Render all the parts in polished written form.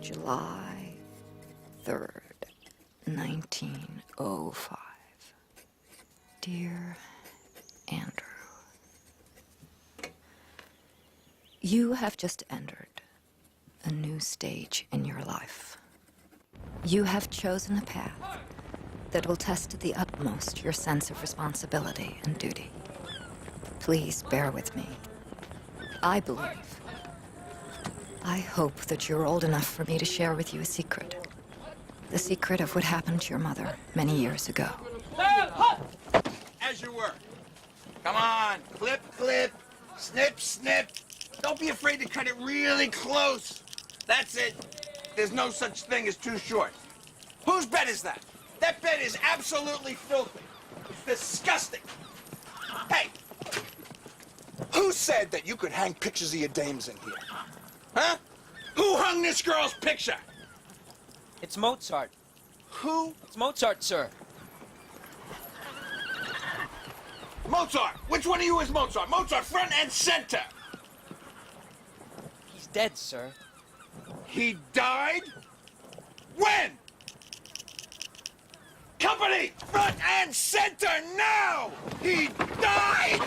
July 3rd, 1905. Dear Andrew, you have just entered a new stage in your life. You have chosen a path that will test to the utmost your sense of responsibility and duty. Please bear with me. I hope that you're old enough for me to share with you a secret. The secret of what happened to your mother many years ago. As you were. Come on, clip, clip, snip, snip. Don't be afraid to cut it really close. That's it. There's no such thing as too short. Whose bed is that? That bed is absolutely filthy. It's disgusting. Hey, who said that you could hang pictures of your dames in here? Huh? Who hung this girl's picture? It's Mozart. Who? It's Mozart, sir. Mozart! Which one of you is Mozart? Mozart front and center! He's dead, sir. He died? When? Company! Front and center now! He died?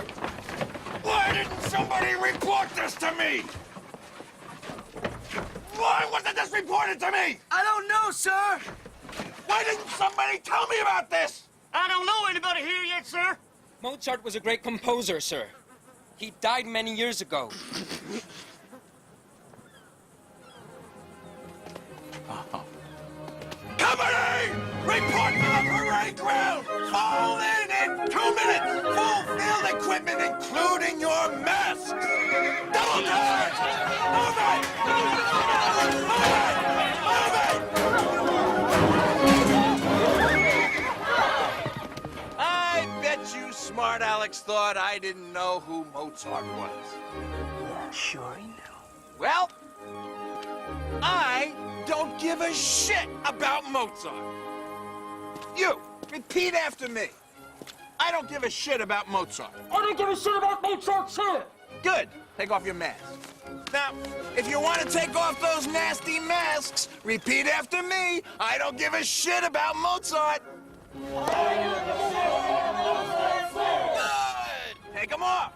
Why didn't somebody report this to me? Why wasn't this reported to me? I don't know, sir. Why didn't somebody tell me about this? I don't know anybody here yet, sir. Mozart was a great composer, sir. He died many years ago. Company! Report to the parade ground! Fall in 2 minutes! Full field equipment, including your masks! Double charge! Move it! Move it! Move it! I bet you smart Alex thought I didn't know who Mozart was. Sure he knew. Well, I don't give a shit about Mozart. You, repeat after me. I don't give a shit about Mozart. I don't give a shit about Mozart, sir. Good. Take off your mask. Now, if you want to take off those nasty masks, repeat after me. I don't give a shit about Mozart. Good. Take them off.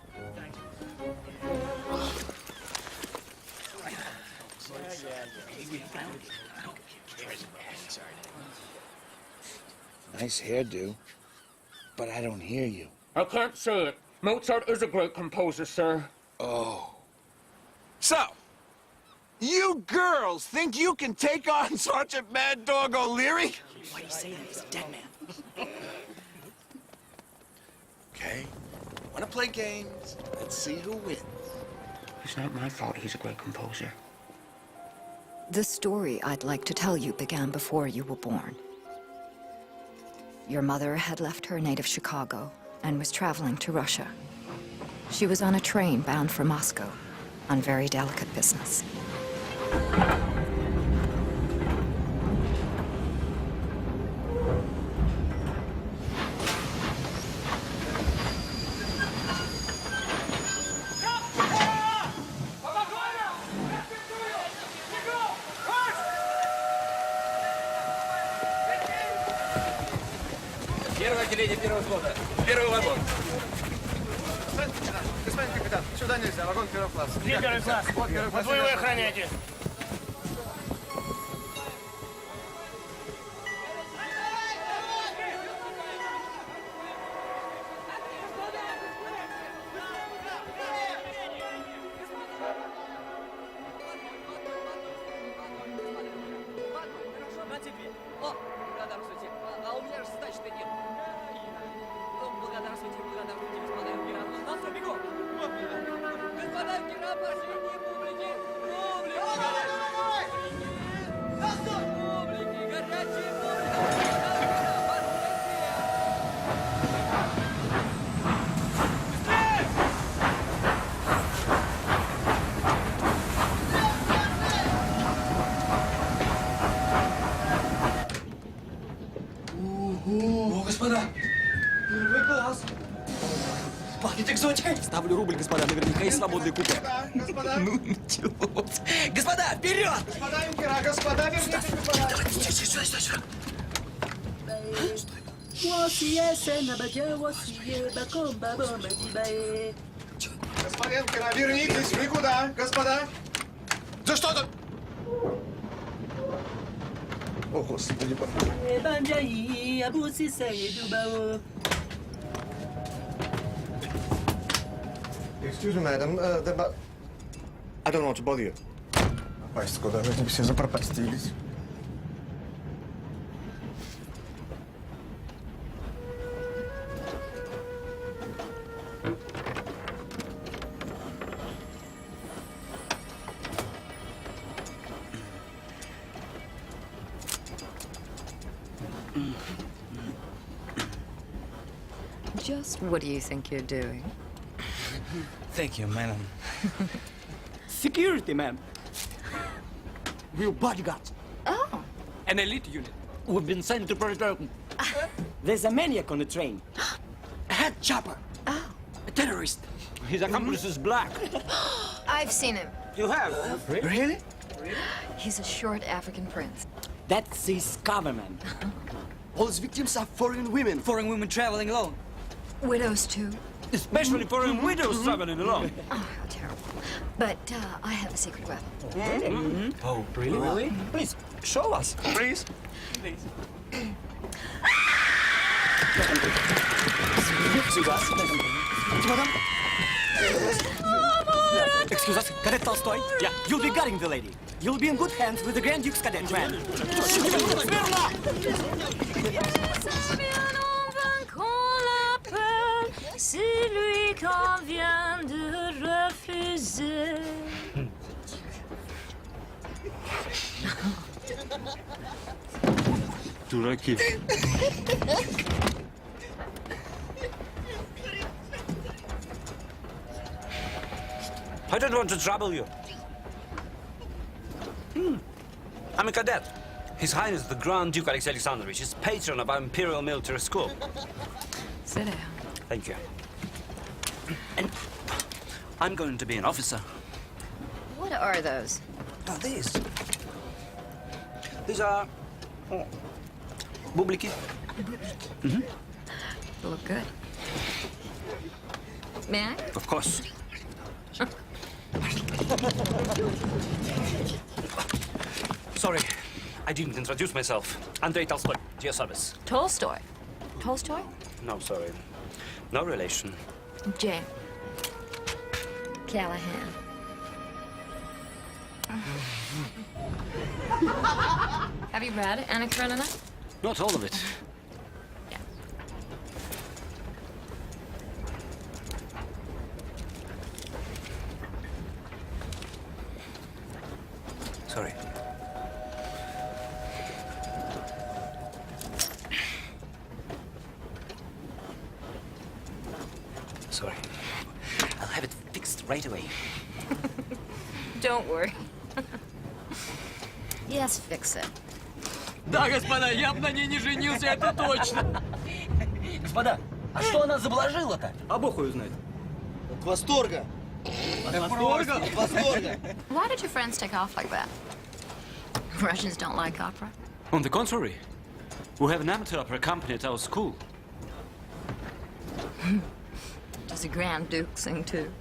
Nice hairdo, but I don't hear you. I can't say it. Mozart is a great composer, sir. Oh. So, you girls think you can take on Sergeant Mad Dog O'Leary? Why do you say that? He's a dead man. Okay. Want to play games? Let's see who wins. It's not my fault he's a great composer. The story I'd like to tell you began before you were born. Your mother had left her native Chicago and was traveling to Russia. She was on a train bound for Moscow on very delicate business. Первое отделение первого взвода. Первый вагон. Господин капитан, сюда нельзя, вагон первого класса. Где первый класс? Вот первый класс. Вот вы его охраняете. О, господа! Первый класс. Пахнет экзотикой! Ставлю рубль, господа, наверняка есть свободный купе. Господа, Ну, началось. Господа, вперед! господа юнкера, Господа, верните препарат. Господенкина, вернитесь, вы куда, господа? За что тут? О, Господи, Excuse me, madam, I don't want to bother you. Пасть, куда вы все запропастились? Just what do you think you're doing? Thank you, madam. Security, ma'am. We're bodyguards. Oh. An elite unit. We've been sent to protect. There's a maniac on the train. A head chopper. Oh. A terrorist. His accomplice is black. I've seen him. You have? Really? He's a short African prince. That's his government. All his victims are foreign women. Foreign women traveling alone. Widows, too. Especially foreign widows traveling alone. Oh, how terrible. But I have a secret weapon. Oh, really? Really? Please, show us. Please? Excuse us. Madam? Excuse us, Cadet Tolstoy? Yeah, you'll be guarding the lady. You'll be in good hands with the Grand Duke's cadet man. Celui qu'on vient de refuser. Дураки. I don't want to trouble you. I'm a cadet. His Highness the Grand Duke Alexei Alexandrovich is patron of our Imperial Military School. Sit down. Thank you. And I'm going to be an officer. What are those? Oh, these. These are... Bублики. Look good. May I? Of course. Sorry, I didn't introduce myself. Andrey Tolstoy, to your service. Tolstoy. Tolstoy? No, sorry. No relation. Jane. Callahan. Have you read Anna Karenina? Not all of it. Yeah. Sorry. Sorry. I'll have it fixed right away. Don't worry. Yes, fix it. Да, господа, я бы на ней не женился, это точно. Господа, а что она заблажила-то? А бог ее знает. От восторга. От восторга? От восторга. Why did your friends take off like that? Russians don't like opera. On the contrary, we have an amateur opera company at our school. Does the Grand Duke sing too?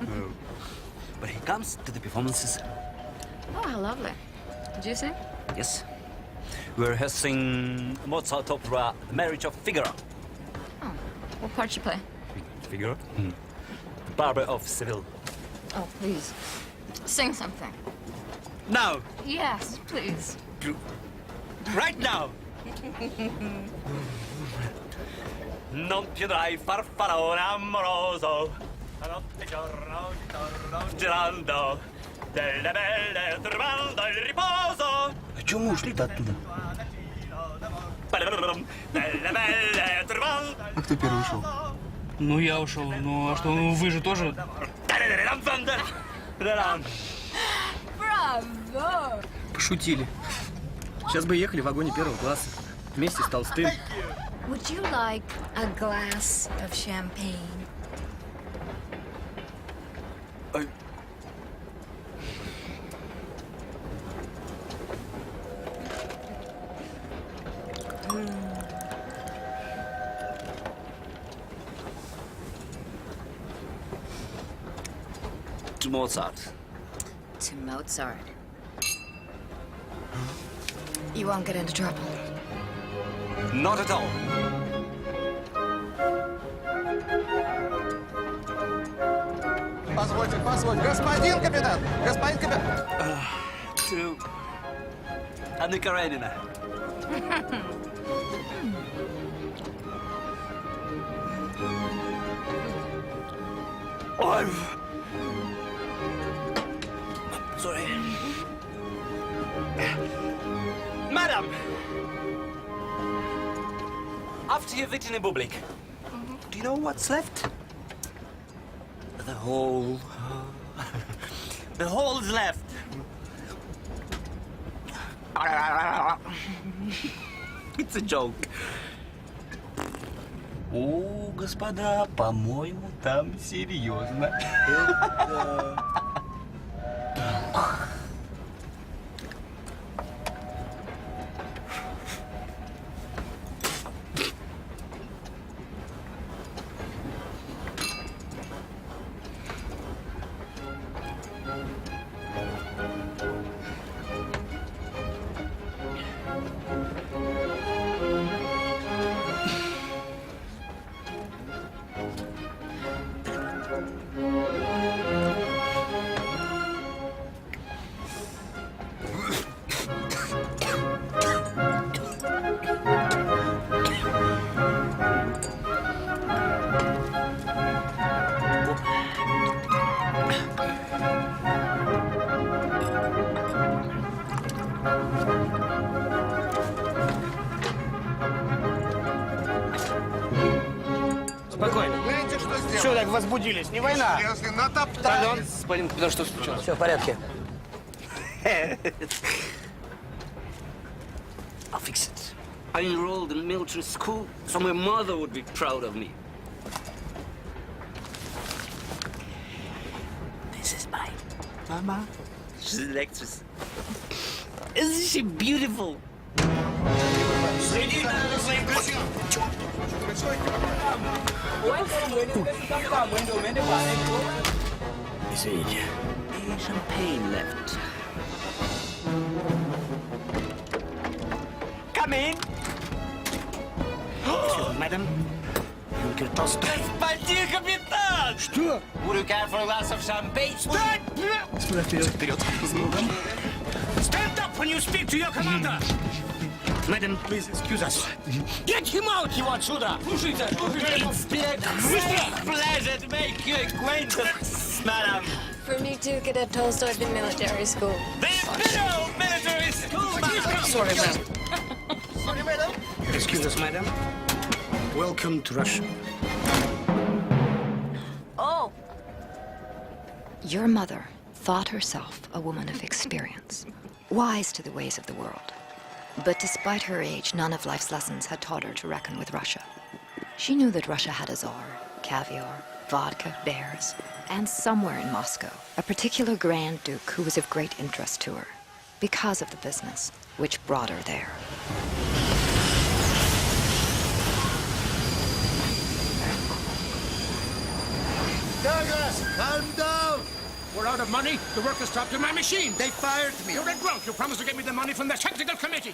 No. But he comes to the performances. Oh, how lovely. Did you sing? Yes. We're rehearsing Mozart opera, The Marriage of Figaro. Oh, what part you play? Figaro? The Barber of Siberia. Oh, please. Sing something. Now! Yes, please. Right now! Non piedrai farfallone amoroso, la notte giorno girando, delle belle turbando il riposo. А чё мы ушли-то оттуда? Delle belle turbando. А кто первый ушел? Ну, я ушел. Ну, а что, ну, вы же тоже... Браво! Пошутили. Сейчас бы ехали в вагоне первого класса. Вместе с Толстым. Would you like a glass of champagne? Mozart. To Mozart. You won't get into trouble. Not at all. Позвольте, позвольте. Господин капитан! Господин капитан! To Anna Karenina. Sorry. Madam! After you've eaten in public, do you know what's left? The whole... the whole's left. It's a joke. О, господа, по-моему, там серьезно. Спокойно. Знаете, что сделать? Что так возбудились? Не война. Если натоптать... Пардон, господин капитан, что случилось? Все в порядке. I'll fix it. I enrolled in military school, so my mother would be proud of me. This is my mama. She's an actress. Isn't she beautiful? Извините. Champagne left. Come in. Madam, you can toss. Господин капитан! Что? Would you care for a glass of champagne? Вперед. Stand up when you speak to your commander. Madam, please excuse us. Get him out, его отсюда! Слушайте, It's been a great pleasure to make your acquaintance, madam. For me too, Cadet Tolstoy in military school. The Imperial Military School, madam. Sorry, madam. Sorry, madam. Excuse us, madam. Welcome to Russia. Oh, Your mother thought herself a woman of experience, wise to the ways of the world. But despite her age, none of life's lessons had taught her to reckon with Russia. She knew that Russia had a czar, caviar, vodka, bears, and somewhere in Moscow, a particular Grand Duke who was of great interest to her because of the business which brought her there. Douglas, calm down! We're out of money. The work has stopped in my machine. They fired me. You're a drunk. You promised to get me the money from the technical committee.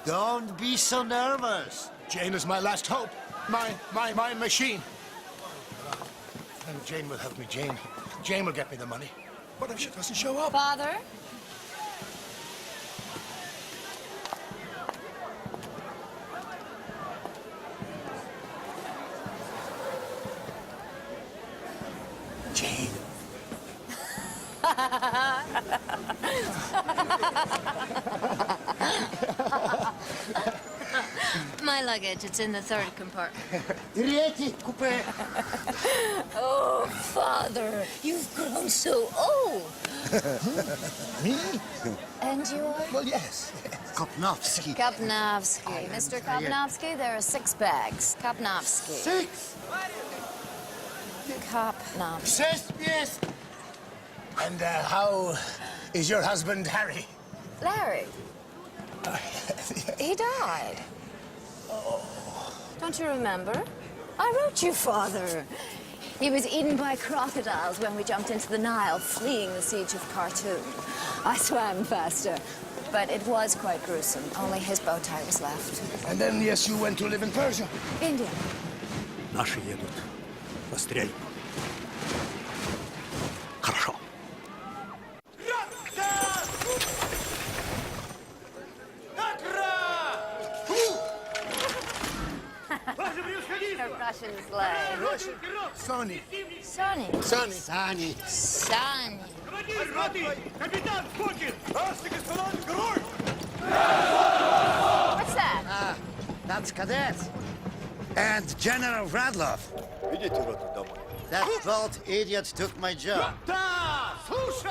Don't be so nervous. Jane is my last hope. My machine. And Jane will help me, Jane. Jane will get me the money. What if she doesn't show up? Father? Jane. My luggage, it's in the third compartment. Третий купе. Oh, Father, you've grown so old. Me? And you are? Well, yes. Kopnovsky. Kopnovsky. Mr. Kopnovsky, there are 6 bags. Kopnovsky. 6. Kopnovsky. Yes, yes. And how is your husband, Harry? Larry. He died. Don't you remember? I wrote you, Father. He was eaten by crocodiles when we jumped into the Nile, fleeing the siege of Khartoum. I swam faster, but it was quite gruesome. Only his bow tie was left. And then, yes, you went to live in Persia. India. Наши едут на стрельбу. Хорошо. A Russian slave. Sonny. Sonny. Sonny. Sonny. Sonny. What's that? That's Cadet. And General Radloff. That bald idiot took my job.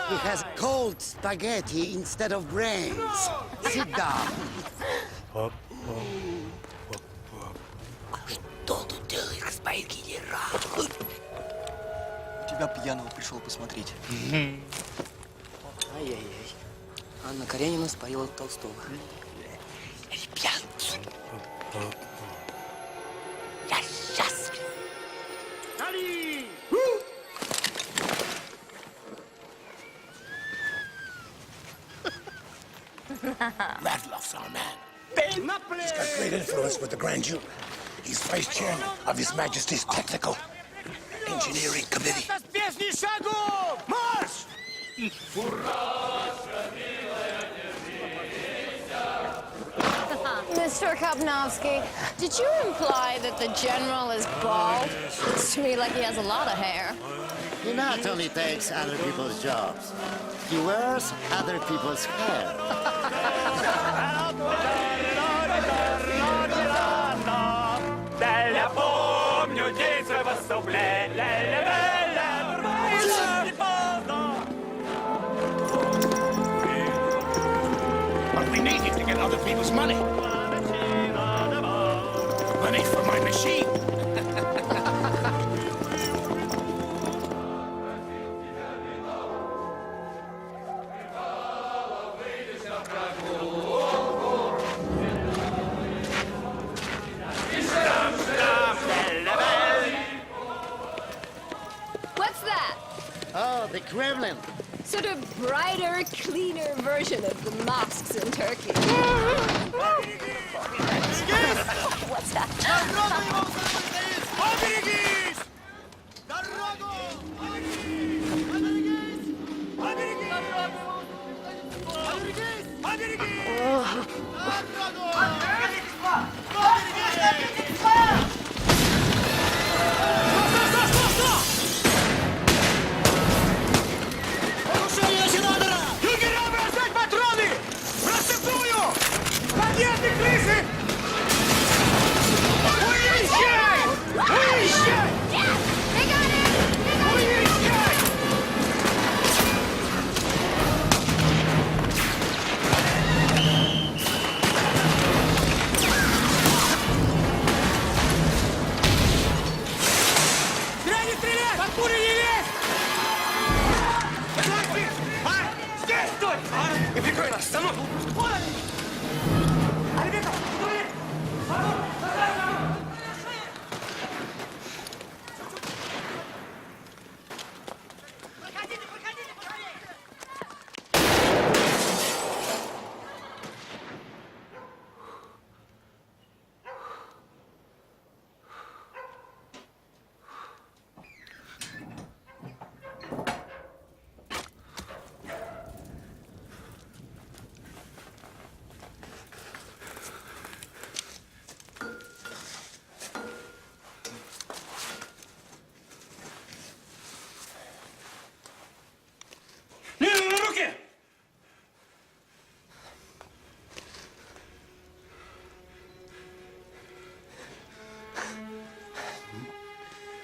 He has cold spaghetti instead of brains. Sit down. Что тут делает господин генерал? Тебя пьяного пришел посмотреть. Ай-яй-яй. Анна Каренина спарила Толстого. Ребят, я счастлив. Radloff's our man. He's got great influence with the Grand Duke. He's vice chairman of His Majesty's Technical Engineering Committee. March! Mr. Kopnovsky, did you imply that the general is bald? Looks to me like he has a lot of hair. He not only takes other people's jobs, he wears other people's hair. But we need it to get other people's money. Money for my machine. What's that? Oh, the Kremlin. Sort of brighter, cleaner version of the mosques in Turkey. What's that?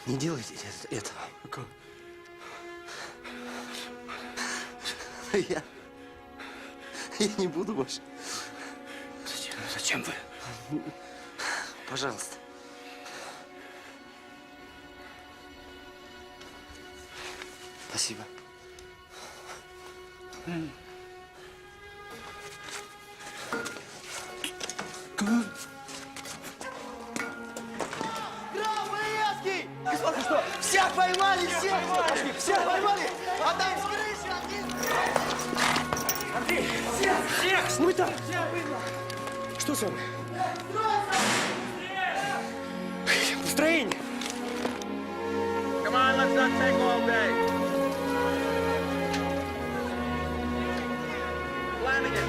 Не делайте этого. Я не буду больше. Зачем вы? Пожалуйста. Спасибо. Всех поймал! Всех! Смыто! Что с вами? Настроение! Come on, let's not take all day. Flanagan,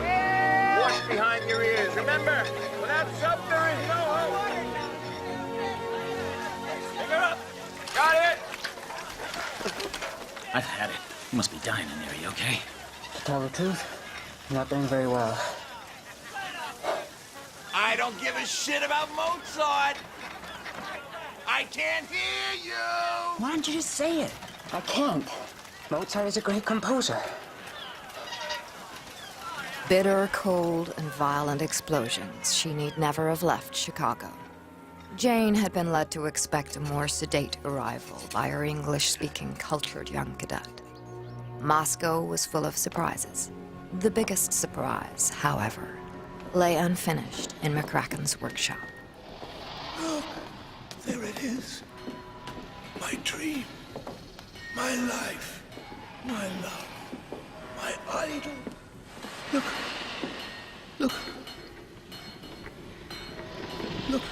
wash behind your ears. Remember, without sub, there is no hope. Pick her up. Got it. I've had it. You must be dying in there. You okay? To tell the truth, I'm not doing very well. I don't give a shit about Mozart. I can't hear you. Why don't you just say it? I can't. Mozart is a great composer. Bitter, cold, and violent explosions, she need never have left Chicago. Jane had been led to expect a more sedate arrival by her English-speaking, cultured young cadet. Moscow was full of surprises. The biggest surprise, however, lay unfinished in McCracken's workshop. Look, there it is. My dream, my life, my love, my idol. Look, look, look.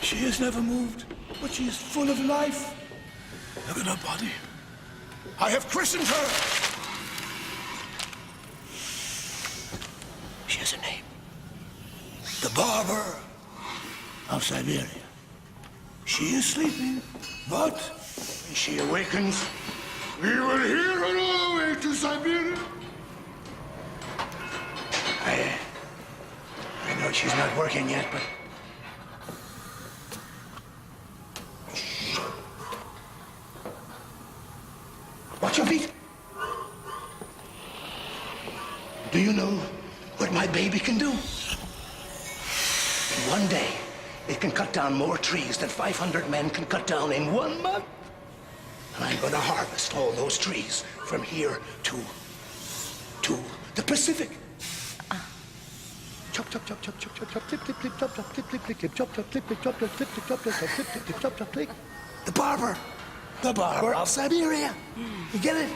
She has never moved, but she is full of life. Look at her body. I have christened her. She has a name. The Barber of Siberia. She is sleeping, but when she awakens, we will hear her all the way to Siberia. I know she's not working yet, but... Shh. Watch your feet. Do you know what my baby can do? In one day, it can cut down more trees than 500 men can cut down in 1 month. And I'm gonna harvest all those trees from here to the Pacific. Chop, chop, chop, chop, chop, chop, chop, clip, clip, clip, chop, chop, clip, clip, clip, chop, chop, clip, clip, chop, chop, clip, clip, chop, chop, clip, clip, clip, chop, chop, clip. The Barber of Siberia. You get it?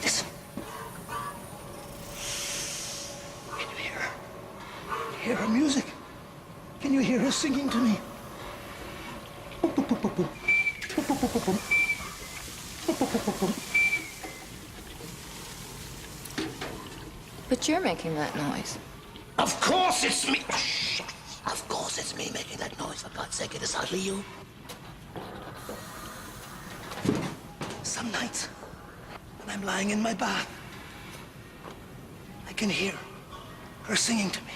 Listen. Can you hear her? Hear her music? Can you hear her singing to me? But you're making that noise. Of course it's me. Shh. Of course it's me making that noise. For God's sake, it is hardly you. Some nights, when I'm lying in my bath, I can hear her singing to me.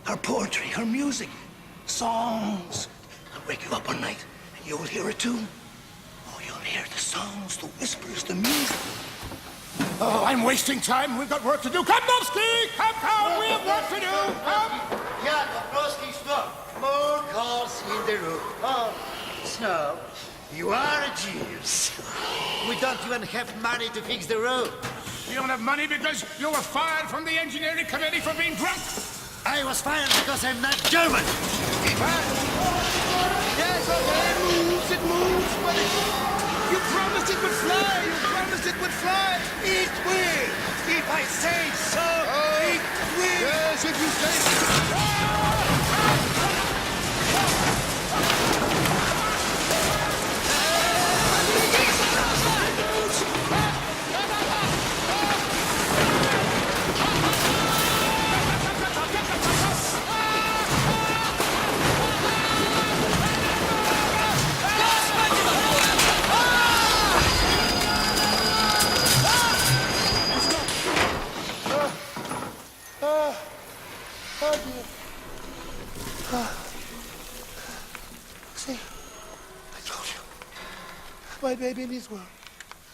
Her poetry, her music, songs. I'll wake you up one night, and you will hear it too. Oh, you'll hear the songs, the whispers, the music. Oh, I'm wasting time. We've got work to do. Come, Novsky! Come! We have work to do! Come! Yeah, Novsky, stop. More cars in the room. Oh, so, you are a genius. We don't even have money to fix the road. You don't have money because you were fired from the engineering committee for being drunk? I was fired because I'm not German. Yes, okay, it moves, but you promised it would fly. You promised it would fly. It will. If I say so, it will. Yes, if you say so. See, I told you. My baby needs work.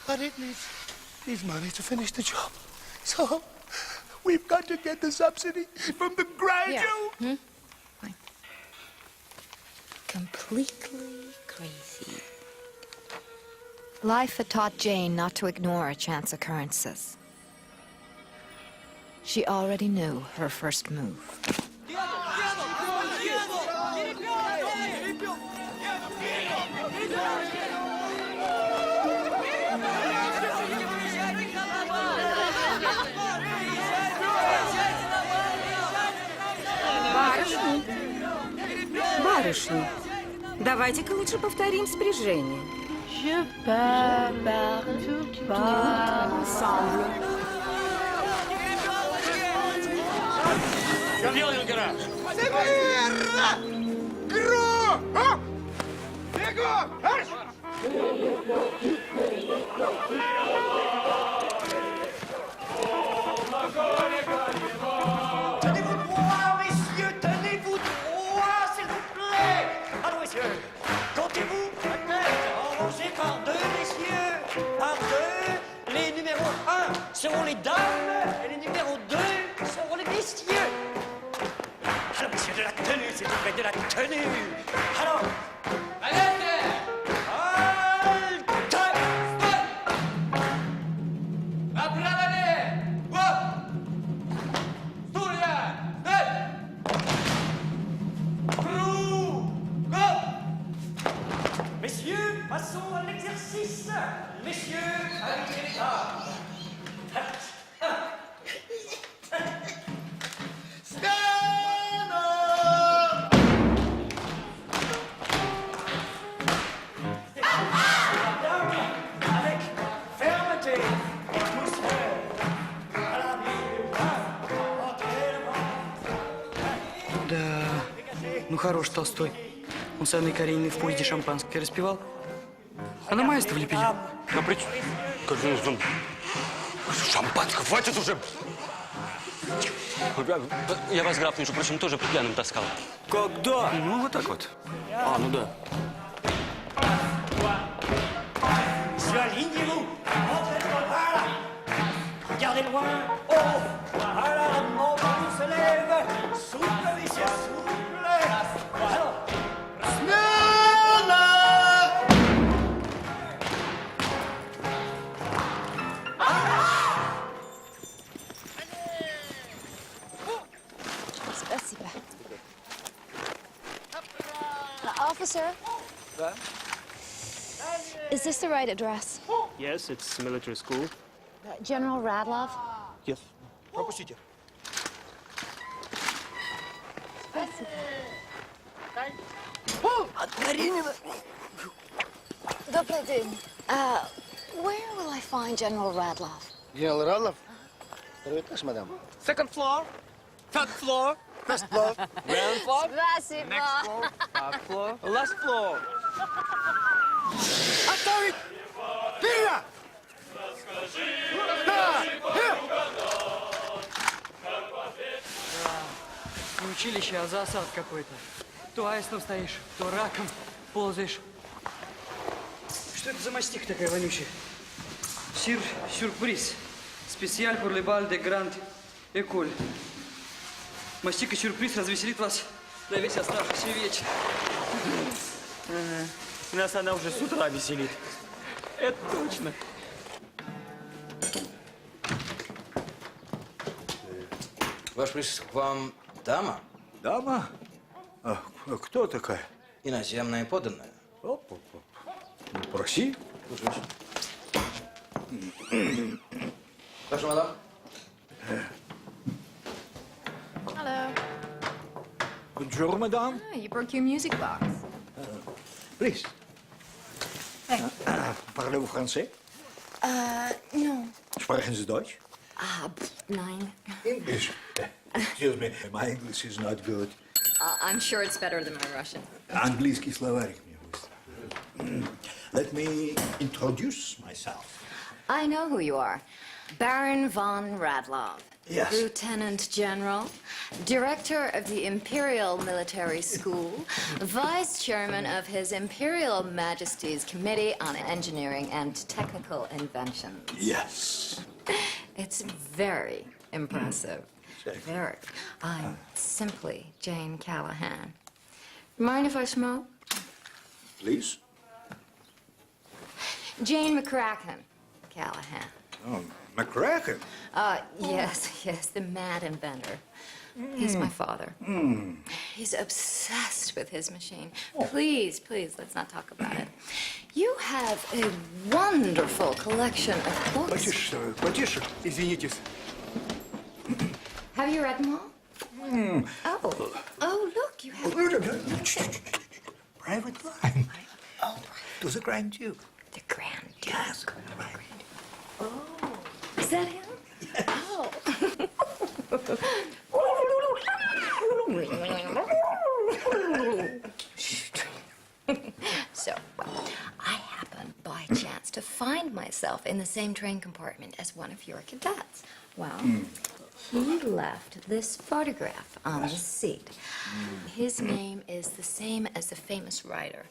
But it needs money to finish the job. So, we've got to get the subsidy from the graduate. Yeah. Fine. Completely crazy. Life had taught Jane not to ignore chance occurrences. She already knew her first move. барышни. Давайте-ка лучше повторим спряжение. Je pars ensemble. Говнил юнгера! Tenez-vous droit, messieurs, tenez-vous droit, s'il vous plaît. Allons, messieurs, comptez-vous peut-être rangés par deux, messieurs, par deux. Les numéros 1 seront les dames et les numéros 2 seront les messieurs. Alors, messieurs, de la tenue, s'il vous plaît, de la tenue. Alors, messieurs, passons à l'exercice. Messieurs, avec les dames. Avec fermeté et douceur. Да, ну хорош Толстой. Он самый коренный в поезде шампанское распевал. А на маэстро влепили. Да при чем? Шампанское, хватит уже! Я вас, граф, между прочим, тоже пьяным таскал. Когда? Ну, вот так вот. А, ну да. Messieurs, alignez-vous. Entrez dans le bar. Regardez loin. Oh, voilà, la montagne se lève. Souple, messieurs, souple. Alors, Спасибо. Officer, is this the right address? Yes, it's military school. General Radlov? Yes. Пропустите. Добрый день. Where will I find General Radlov? General Radlov? Второй этаж, мадам. Second floor, third floor, First floor. ground floor, Спасибо. next floor, top floor, last floor. Отставить! Вперед! Да! Не училище, а засад какой-то. То аистом стоишь, то раком ползаешь. Что это за мастик такая вонючая? Сюрприз. Специаль pour les balles de grande école. Мастик и сюрприз развеселит вас на весь оставшийся вечер. Нас она уже с утра веселит. Это точно. Ваш присутствие, к вам дама? Дама? А кто такая? Иноземная подданная. Оп-оп-оп. Ну, проси. Прошу, мадам. Hello. Bonjour, madame. Oh, you broke your music box. Please. Parlez-vous français? No. Sprechen Sie Deutsch? Nein. English. Excuse me, my English is not good. I'm sure it's better than my Russian. Английский словарик мне быстро. Let me introduce myself. I know who you are. Baron von Radlov. Yes. Lieutenant General, Director of the Imperial Military School, Vice Chairman of His Imperial Majesty's Committee on Engineering and Technical Inventions. Yes. It's very impressive. Very. I'm simply Jane Callahan. Mind if I smoke? Please. Jane McCracken Callahan. Oh, McCracken. Yes, the mad inventor. He's my father. He's obsessed with his machine. Please, let's not talk about it. You have a wonderful collection of books. Потише, извинитесь. Have you read them all? Oh, look, you have... Private line. Oh, to the Grand Duke. The Grand Duke. Yes. Oh, is that him? Oh. So, I happened by chance to find myself in the same train compartment as one of your cadets. Well, he left this photograph on the seat. His name is the same as the famous writer,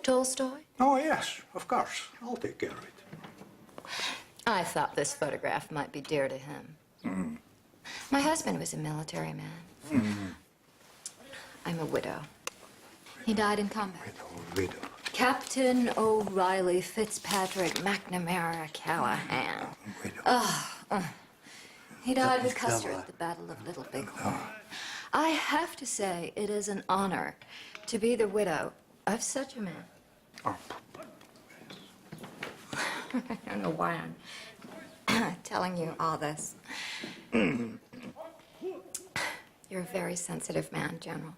Tolstoy. Oh, yes, of course. I'll take care of it. I thought this photograph might be dear to him. My husband was a military man. I'm a widow. He died in combat. Widow. Captain O'Reilly Fitzpatrick McNamara Callahan. He died with Custer at the Battle of Little Bighorn. I have to say, it is an honor to be the widow of such a man. I don't know why I'm telling you all this. You're a very sensitive man, General.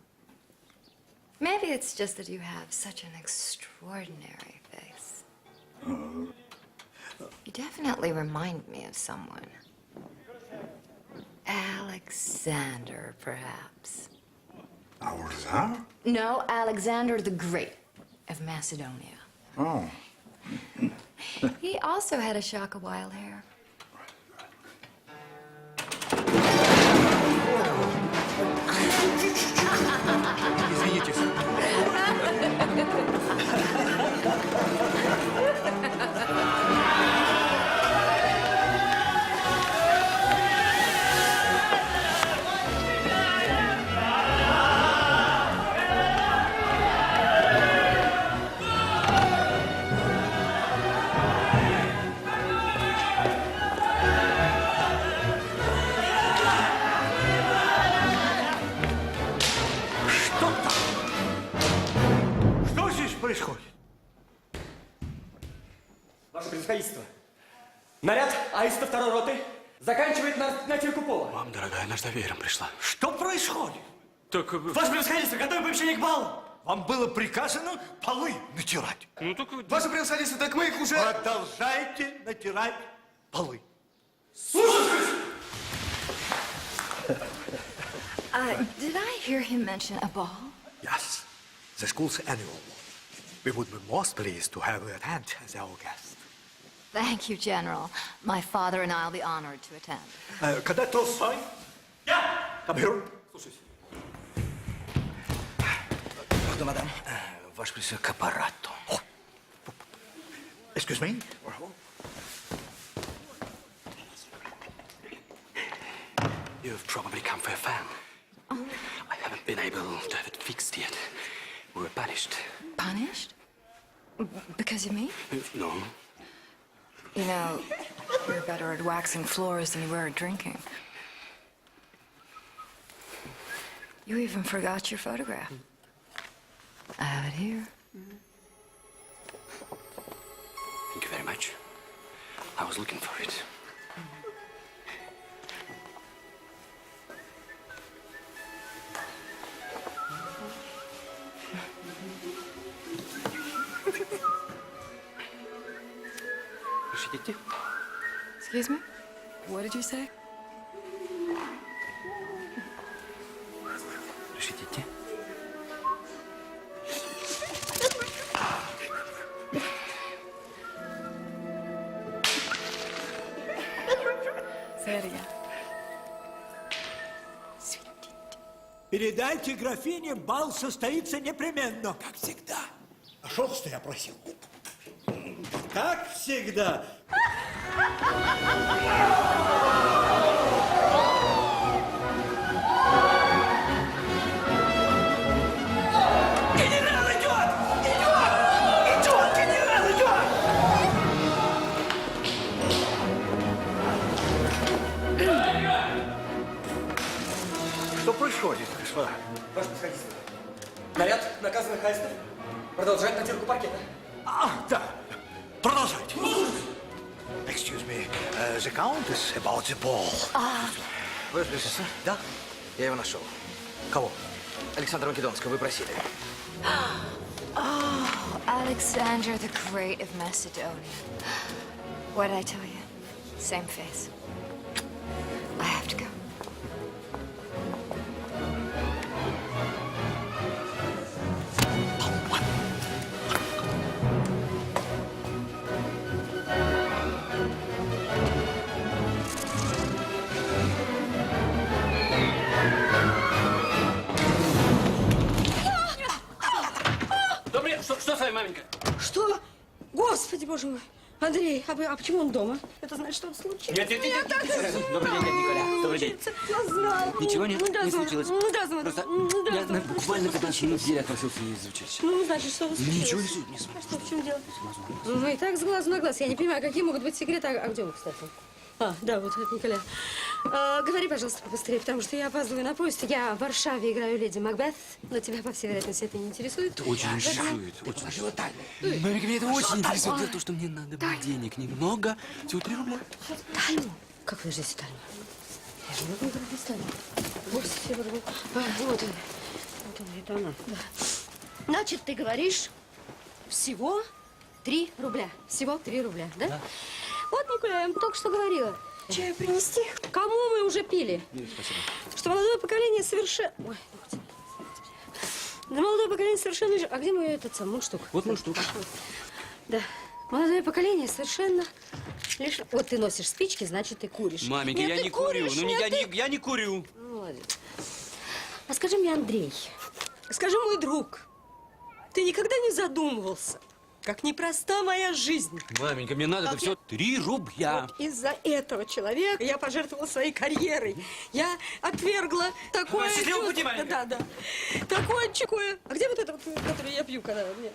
Maybe it's just that you have such an extraordinary face. You definitely remind me of someone. Alexander, perhaps. Our Tsar? No, Alexander the Great of Macedonia. Oh. He also had a shock of wild hair. Извините. Что здесь происходит? Ваше превосходительство, наряд аиста второй роты заканчивает на купола. Мам, дорогая, наш доверием пришла. Что происходит? Так... Ваше превосходительство, готовим помещение к балу. Вам было приказано полы натирать. Ну, так... Ваше превосходительство, так мы их уже... Продолжайте натирать полы. Did I hear him mention a ball? Yes, the school's annual one. We would be most pleased to have you attend as our guest. Thank you, General. My father and I'll be honored to attend. Cadet Tolstoy? Я! Come here. Слушаюсь. Pardon, madame. Ваше превосходительство, к аппарату. Excuse me? You've probably come for a fan. I haven't been able to have it fixed yet. We were punished. Punished? Because of me? No. You know, you're better at waxing floors than you were at drinking. You even forgot your photograph. I have it here. Thank you very much. I was looking for it. Решите? Excuse me? What did you say? Решите? Say it again. Передайте графине, бал состоится непременно. Как всегда. А что я просил? Как всегда. Генерал идет! Идет! Идет! Генерал идет! Что происходит, господа? Ваше превосходительство, наряд наказанных аистов продолжает натирку паркета. Да. Продолжайте. Excuse me, the count is about the ball. Ваше превосходительство. Да? Я его нашел. Кого? Александра Македонского, вы просили. Oh, Alexander the Great of Macedonia. What did I tell you? Same face. I have to go. Добрый, что с вами, маменька? Что? Господи, боже мой. Андрей, а почему он дома? Это значит, что он случилось? Нет. Добрый день, Николя. Добрый день. Я знала. Ничего не случилось. Да, Просто я буквально 15 минут я отпросился из училища. Ну, значит, что случилось? Ничего не случилось. А что, в чем дело? Ну, и так с глазу на глаз. Я не понимаю, какие могут быть секреты. А где он, кстати? Да, вот это Николя. Говори, пожалуйста, побыстрее, потому что я опаздываю на поезд. Я в Варшаве играю леди Макбет, но тебя, по всей вероятности, это не интересует. Это очень интересует. Очень. Маменька, меня это очень интересует. Дело в том, что мне надо было денег немного. Всего 3 рубля. Тайну? Как вы ждете тайну? Я же не могу говорить тайну. Господи, вот он. Это она. Да. Значит, ты говоришь всего 3 рубля. Всего 3 рубля, да? Да. Вот, Николя, я вам только что говорила. Чай принести? Кому мы уже пили? Нет, спасибо. Что молодое поколение совершенно... Ой, да, молодое поколение совершенно... А где мой этот сам мундштук? Вот мундштук. Да. Молодое поколение совершенно... Лишь... Вот ты носишь спички, значит, ты куришь. Маменька, Нет, я ты не курю. куришь, Ну, нет, я не курю. Ну, ладно. А скажи мне, Андрей, скажи, мой друг, ты никогда не задумывался, как непроста моя жизнь? Маменька, мне надо это все 3 рубля. Вот из-за этого человека я пожертвовала своей карьерой. Я отвергла такое... Счастливого пути, маменька. Да. Такое чекое. А где вот это, которое я пью, когда мне...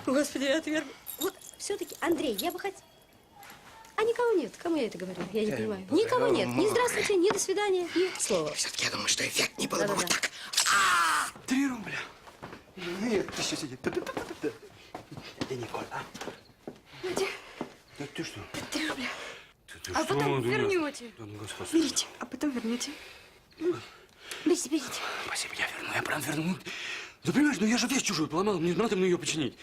Господи, я отвергла. Вот все-таки, Андрей, я бы хотела... А никого нет. Кому я это говорю? Я не понимаю. Никого нет. Ни здравствуйте, ни до свидания, ни слова. Все-таки я думаю, что эффект не было бы вот так. 3 рубля. Нет, ты сейчас иди. Это Николь, а? Где? Да ты что? 3 рубля. Ты А что? потом вернете. Да, ну, Господи. Берите, а потом вернете. Берите. Спасибо, я верну, я прям верну. Да понимаешь, ну я же вещь чужую поломал, мне надо ее починить.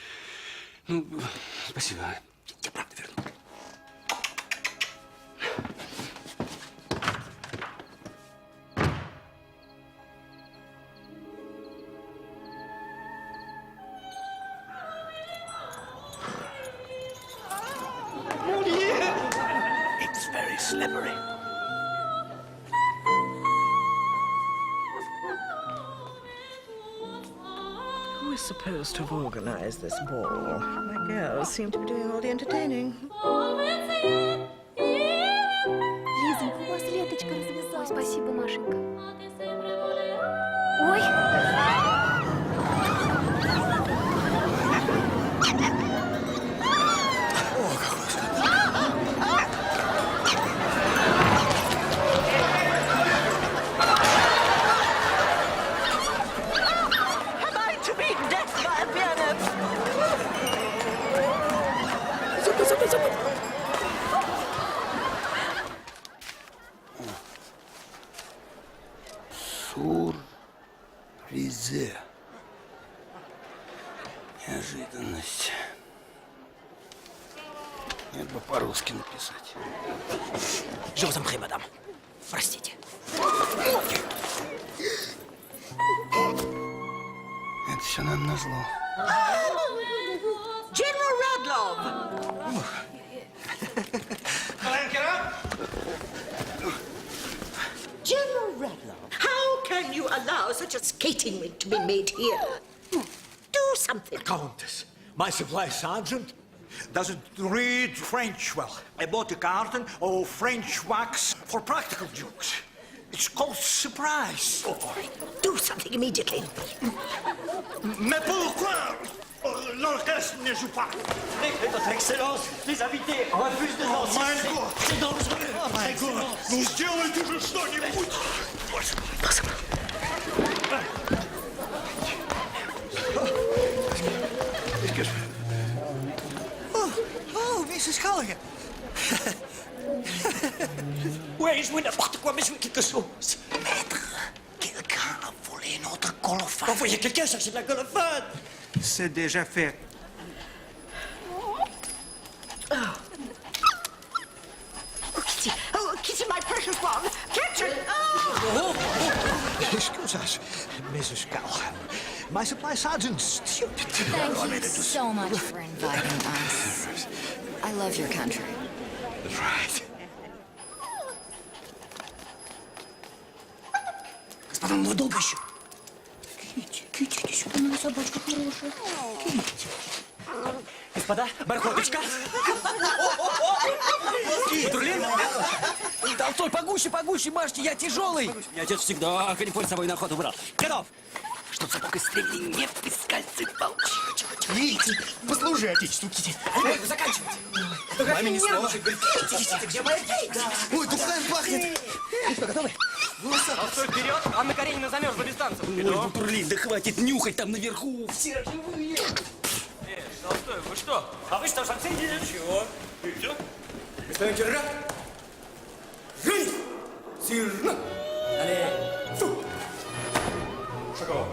Ну, спасибо. Я правда верну. It's very slippery. Who is supposed to have organized this ball? My girls seem to be doing all the entertaining. Лизонька, у вас ленточка развязалась. Ой, спасибо, Машенька. Ой! Сюрпризе. Неожиданность. Надо бы по-русски написать. Je vous en prie, madame. Простите. Это все нам назло. General Radlov! General Radlov, how can you allow such a skating rink to be made here? Do something. Countess, my supply sergeant doesn't read French well. I bought a carton of French wax for practical jokes. It's called surprise. Oh, do something immediately. Mais pourquoi l'orchestre ne joue pas? Votre Excellence, les invités refusent de danser. C'est dangereux. Oh my God. Ну сделайте же что-нибудь. Oh, Mrs. Culligan. Ouais, jouez n'importe quoi, mais jouez quelque chose. Maître. colophane. Envoyez quelqu'un chercher de la colophane. C'est déjà fait. Oh, Kitty, my precious one. Captain! Excuse us, Mrs. Callahan. My supply sergeant's stupid. Thank you so much for inviting us. I love your country. That's right. Господа, ну вы долго еще? Китти, иди сюда, моя собачка хорошая. Китти. Господа, бархоточка. Патрулин? Толстой, погуще, погуще, мажьте, я тяжелый. Я отец всегда конеполь с собой на охоту брал. Готов? Чтоб сапог из стремни не выскальзывал. Китти, послужи отечеству, Китти. Ой, вы заканчивайте. Маме ни слова. Китти, где моя Китти? Ой, духами пахнет. Ну что, готовы? Толстой вперед! Анна Каренина замерзла без танцев. Ой, Патрулин, да хватит нюхать там наверху. Все живые. Толстой, вы что? А вы что, самцы? Ничего. И все? Господин Кирра? Жить! Сирна! Далее! Фу! Шагов!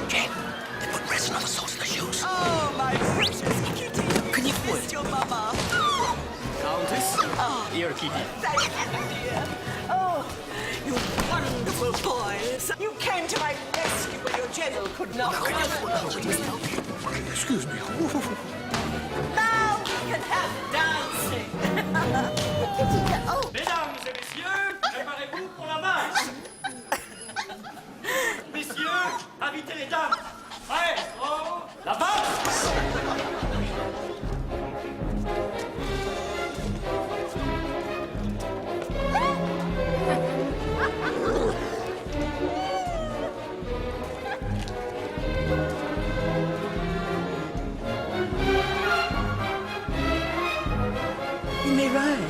Jane, they put resin on the soles of the shoes. Oh, my precious Kitty. Конеполь. Your mama. Countess? Dear Kitty. Thank you, dear. Oh, you wonderful boys. You came to my rescue when your general could not. Excuse me. Now we can have dancing. Oh. Mesdames et messieurs, préparez-vous pour la marche. Messieurs, invitez les dames. Maestro, la valse. You may rise.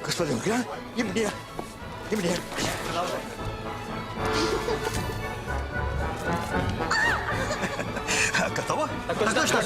Господин Гра, и мне. И мне. Готово? Так точно.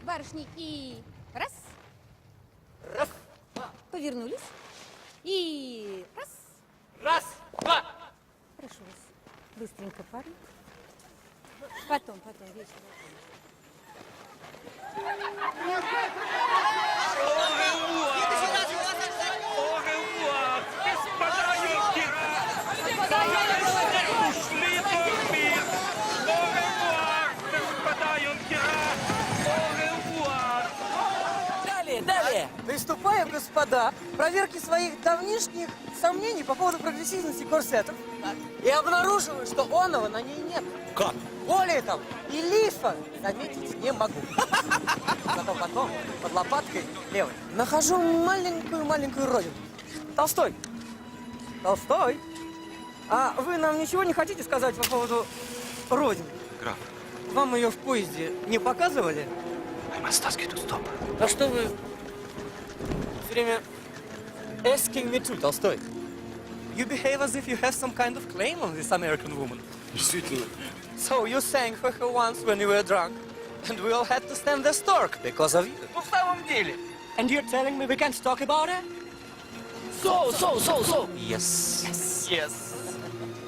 Барышни, и раз. Раз. Повернулись. И раз. Раз, два. Прошу вас. Быстренько, парни. Потом, вечером. Далее. Приступаем, господа, к проверке своих давнишних сомнений по поводу прогрессивности корсетов. И обнаруживаю, что оного на ней нет. Как? Более того, и лифа заметить не могу. потом, под лопаткой левой, нахожу маленькую родину. Толстой. Толстой. А вы нам ничего не хотите сказать по поводу родины? Граф. Вам ее в поезде не показывали? I must ask you to stop. А что вы все время asking me to, Толстой? You behave as if you have some kind of claim on this American woman. Действительно. So you sang for her once when you were drunk, and we all had to stand there stark because of you. Ну, в самом деле. And you're telling me we can't talk about her? So. Yes. Yes.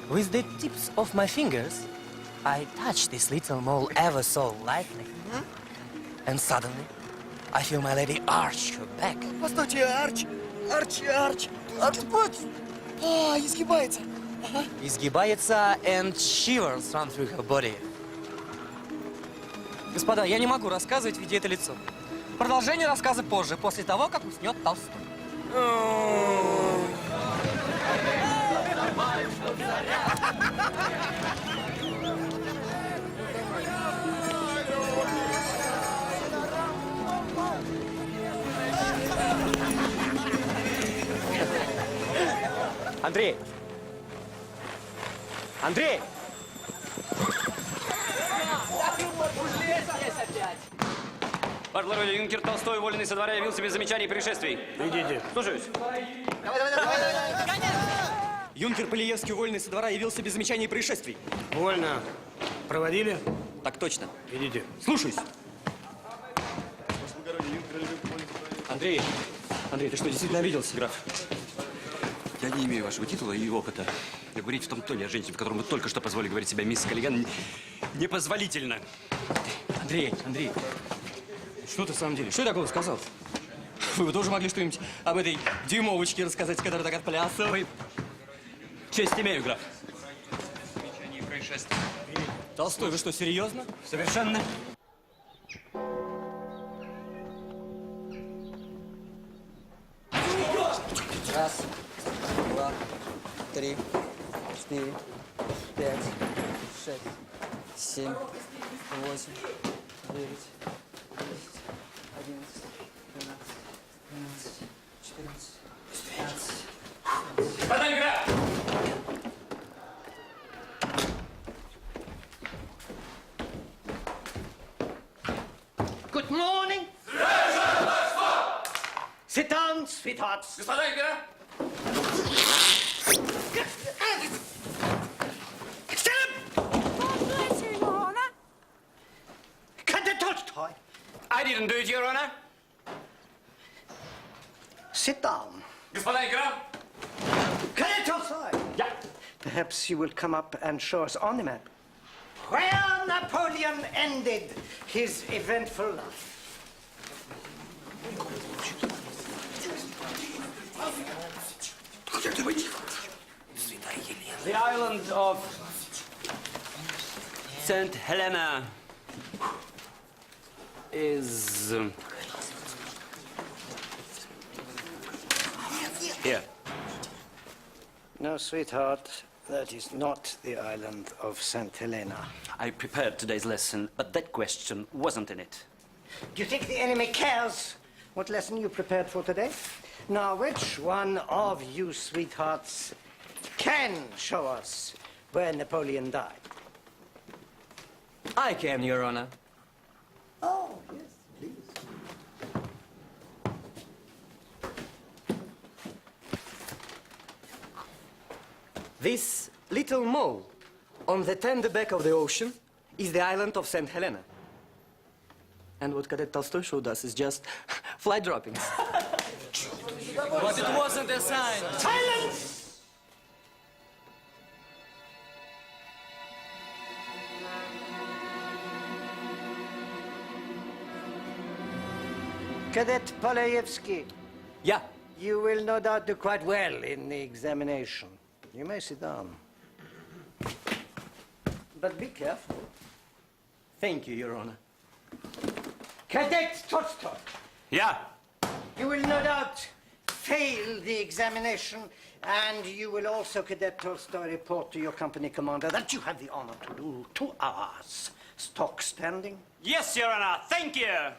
With the tips of my fingers, I touch this little mole ever so lightly. And suddenly, I feel my lady arch her back. Постойте, арч. Вот. А, изгибается. Ага. Изгибается and shivers run through her body. Господа, я не могу рассказывать, видя это лицо. Продолжение рассказа позже, после того, как уснет Толстой. Андрей! Андрей! Ваше благородие, юнкер Толстой, уволенный со двора, явился без замечаний и происшествий. Идите. Слушаюсь. Юнкер Полиевский, уволенный со двора, явился без замечаний и происшествий. Вольно. Проводили? Так точно. Идите. Слушаюсь. Андрей, ты что, действительно обиделся? Граф, я не имею вашего титула и опыта. Но говорить в том тоне о женщине, в котором вы только что позволили говорить себя мисс Каллиган, непозволительно. Андрей, что ты в самом деле? Что я такого сказал? Вы бы тоже могли что-нибудь об этой дюймовочке рассказать, которая так отплясывает. Честь имею, граф. Толстой, вы что, серьезно? Совершенно. Раз, два, три, 4, 5, 6, 7, 8, 9, 10, 11, 12, 13, 14, 15. Господа граф! Good morning. Sit down, sweethearts. Господа граф! I didn't do it, Your Honor. Sit down. Господа граф! Cadet Tolstoy. Yeah. Perhaps you will come up and show us on the map where Napoleon ended his eventful life. The island of St. Helena is here. No, sweetheart, that is not the island of St. Helena. I prepared today's lesson, but that question wasn't in it. Do you think the enemy cares what lesson you prepared for today? Now, which one of you sweethearts can show us where Napoleon died? I can, Your Honor. Oh, yes, please. This little mole on the tender back of the ocean is the island of St. Helena. And what Cadet Tolstoy showed us is just fly droppings. But it wasn't a sign. Silence! Cadet Polayevsky. Yeah. You will no doubt do quite well in the examination. You may sit down. But be careful. Thank you, Your Honor. Cadet Tolstoy. Yeah. You will no doubt fail the examination, and you will also, Cadet Tolstoy, report to your company commander that you have the honor to do 2 hours stock standing. Yes, Your Honor. Thank you.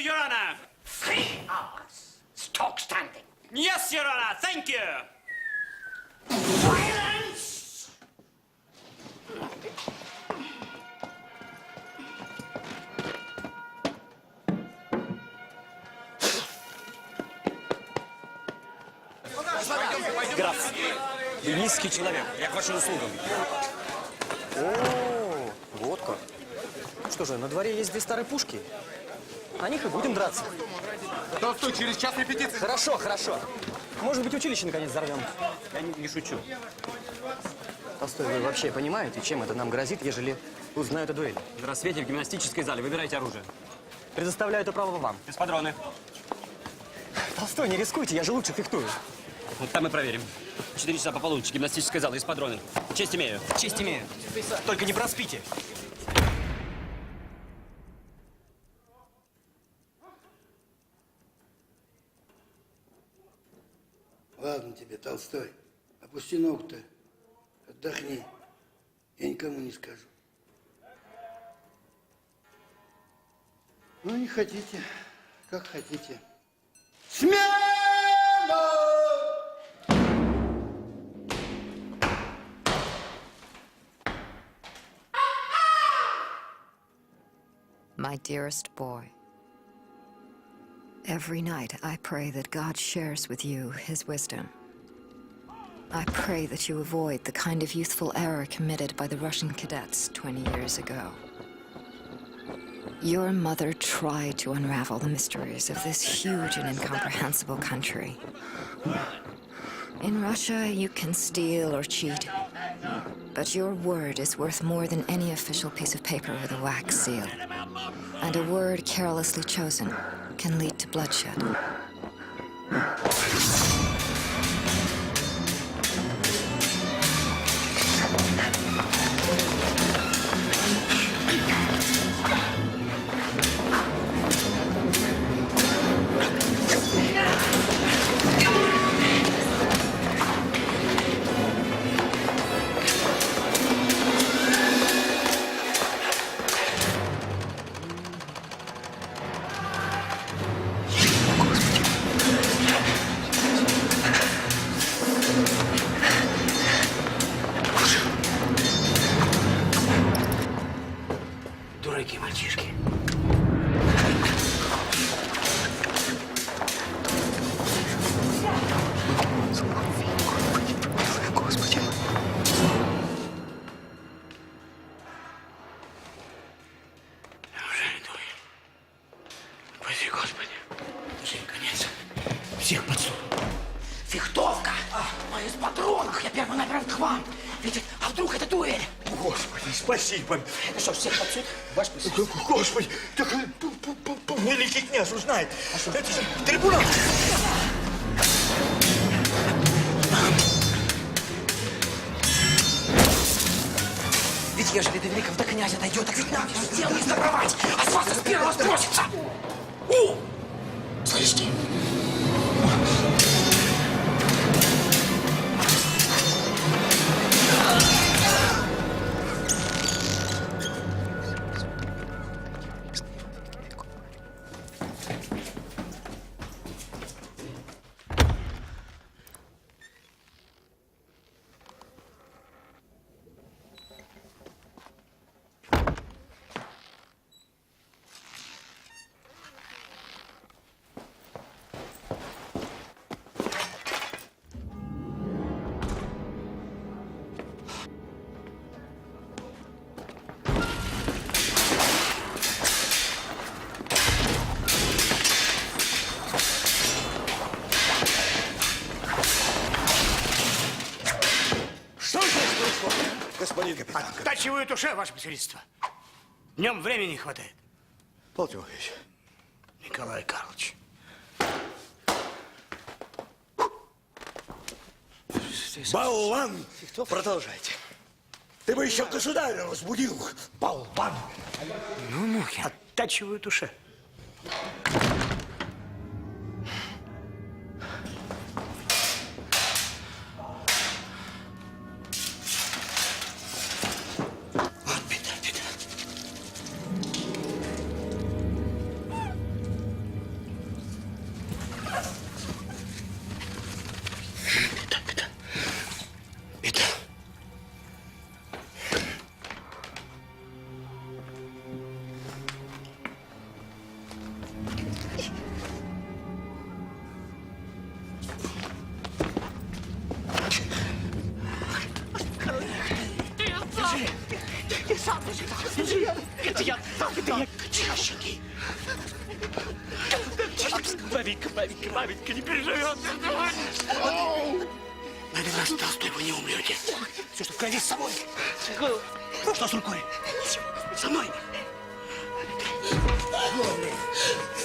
Your Honor. 3 hours. Stock standing. Yes, Your Honor. Thank you. Silence! Граф, вы низкий человек. Я к вашим услугам. О, вот как. Что же, на дворе есть 2 старые пушки. На них и будем драться. Толстой, через час репетиции. Хорошо, хорошо. Может быть, училище наконец взорвем. Я не шучу. Толстой, вы вообще понимаете, чем это нам грозит, ежели узнают о дуэли? На рассвете в гимнастической зале. Выбирайте оружие. Предоставляю это право вам. Эскадроны. Толстой, не рискуйте, я же лучше фехтую. Вот там мы проверим. 4 часа пополудни, гимнастическая зала, эскадроны. Честь имею. Честь имею. Только не проспите. Ладно тебе, Толстой. Опусти ногу-то. Отдохни. Я никому не скажу. Ну, не хотите, как хотите. Смело! My dearest boy, every night I pray that God shares with you his wisdom. I pray that you avoid the kind of youthful error committed by the Russian cadets 20 years ago. Your mother tried to unravel the mysteries of this huge and incomprehensible country. In Russia, you can steal or cheat, but your word is worth more than any official piece of paper with a wax seal. And a word carelessly chosen can lead to bloodshed. Дураки, мальчишки. Господи. Неужели дуэль? Спаси, Господи. Даже конец. Всех под суд. Фехтовка! Мы из патронов. Я первый направлен к вам. Ведь, а вдруг это дуэль? Господи, спасибо. Ну что ж, всех под суд? Ваш присутствие. Господи, так великий князь узнает. Это же трибунал. Ведь ежели до великого до князя дойдет, так ведь нам все дело не сдобровать, а с вас с первого сбросится. Слышите? Господин капитан. Оттачиваю душе, ваше посредство. Днем времени не хватает. Павел Тимофеевич. Николай Карлович. Болван! Продолжайте. Ты бы еще государя разбудил, болван! Ну, мухи. Оттачиваю душе. Крепко, тихо, щеки. Маменька не переживет. На один раз Толстой вы не умрете. Все, что в крови, с собой. Что с рукой? Со мной.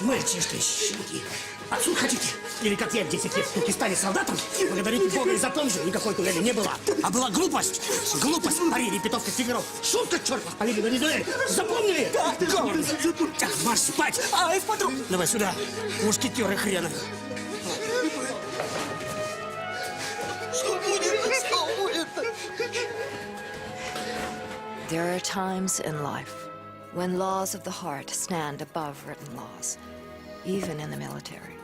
Мальчишки, щенки. Отсюда хотите? Или как я в 10 лет в Туркестане солдатом? Благодарите Бога и закон же никакой дуэли не было. А была глупость. Глупость. Пари, репетовка фигуров. Шутка, черт вас побери, но не дуэль. Запомнили? Да. Так, марш спать. Ай, в подруг. Давай сюда. Мушкетеры хреновы. Что будет? Что будет? There are times in life when laws of the heart stand above written laws, even in the military.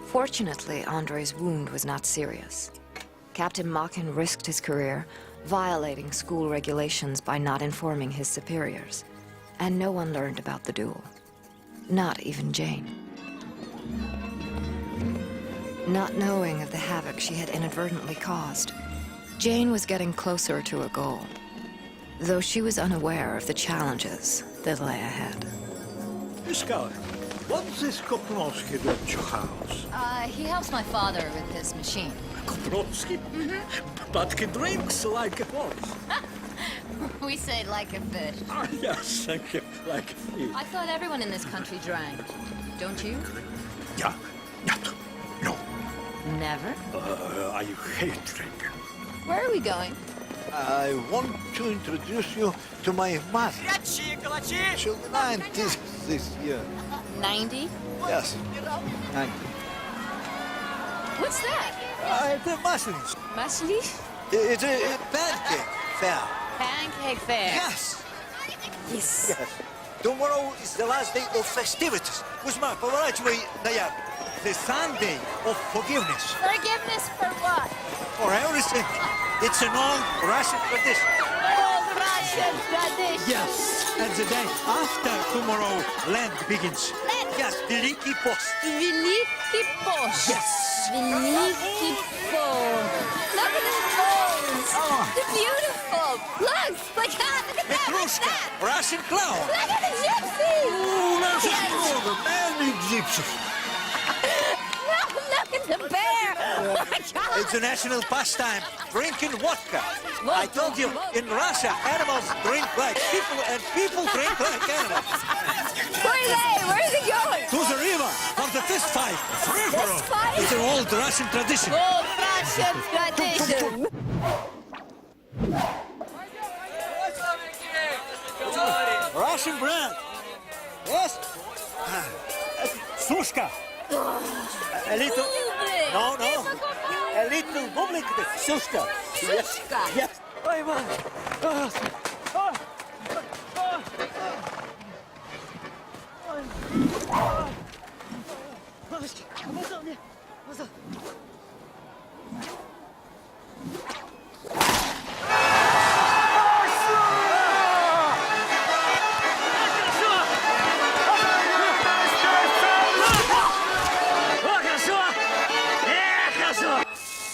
Fortunately, Andrei's wound was not serious. Captain McCracken risked his career, violating school regulations by not informing his superiors, and no one learned about the duel. Not even Jane. Not knowing of the havoc she had inadvertently caused, Jane was getting closer to a goal, though she was unaware of the challenges that lay ahead. Michel, what does this Kopnowski do at your house? He helps my father with his machine. Kopnowski? But he drinks like a horse. We say like a fish. Yes, thank you, like a fish. I thought everyone in this country drank. Don't you? Yeah, no. Never? I hate drinking. Where are we going? I want to introduce you to my mother. She'll be 90 this year. 90? Yes, 90. What's that? The muslins. Muslin? It's a pancake fair. Pancake fair. Yes. Yes. Yes. Tomorrow is the last day of festivities. Kuzma, поворачивай ноябрь. The Sunday of forgiveness. Forgiveness for what? For everything. It's an old Russian tradition. Old Russian tradition. Yes. And the day after tomorrow, Lent begins. Lent? Yes, Великий пост. Великий пост. Yes. Великий пост. Look at the bones. Oh. They're beautiful. Look, look at that. Petrushka, Russian clown. Look at the gypsies. Oh, that's много. Many gypsies. No, look at the bear. Oh my God. It's a national pastime, drinking vodka. I told you, in Russia, animals drink like people and people drink like animals. Where are they? Where are they going? To the river for the fist fight. Fist fight? It's an old Russian tradition. Old Russian tradition. Russian bread. Yes? Sushka. A little. No. A little bublik. Sushka. Yes. Yes. Ой, мам.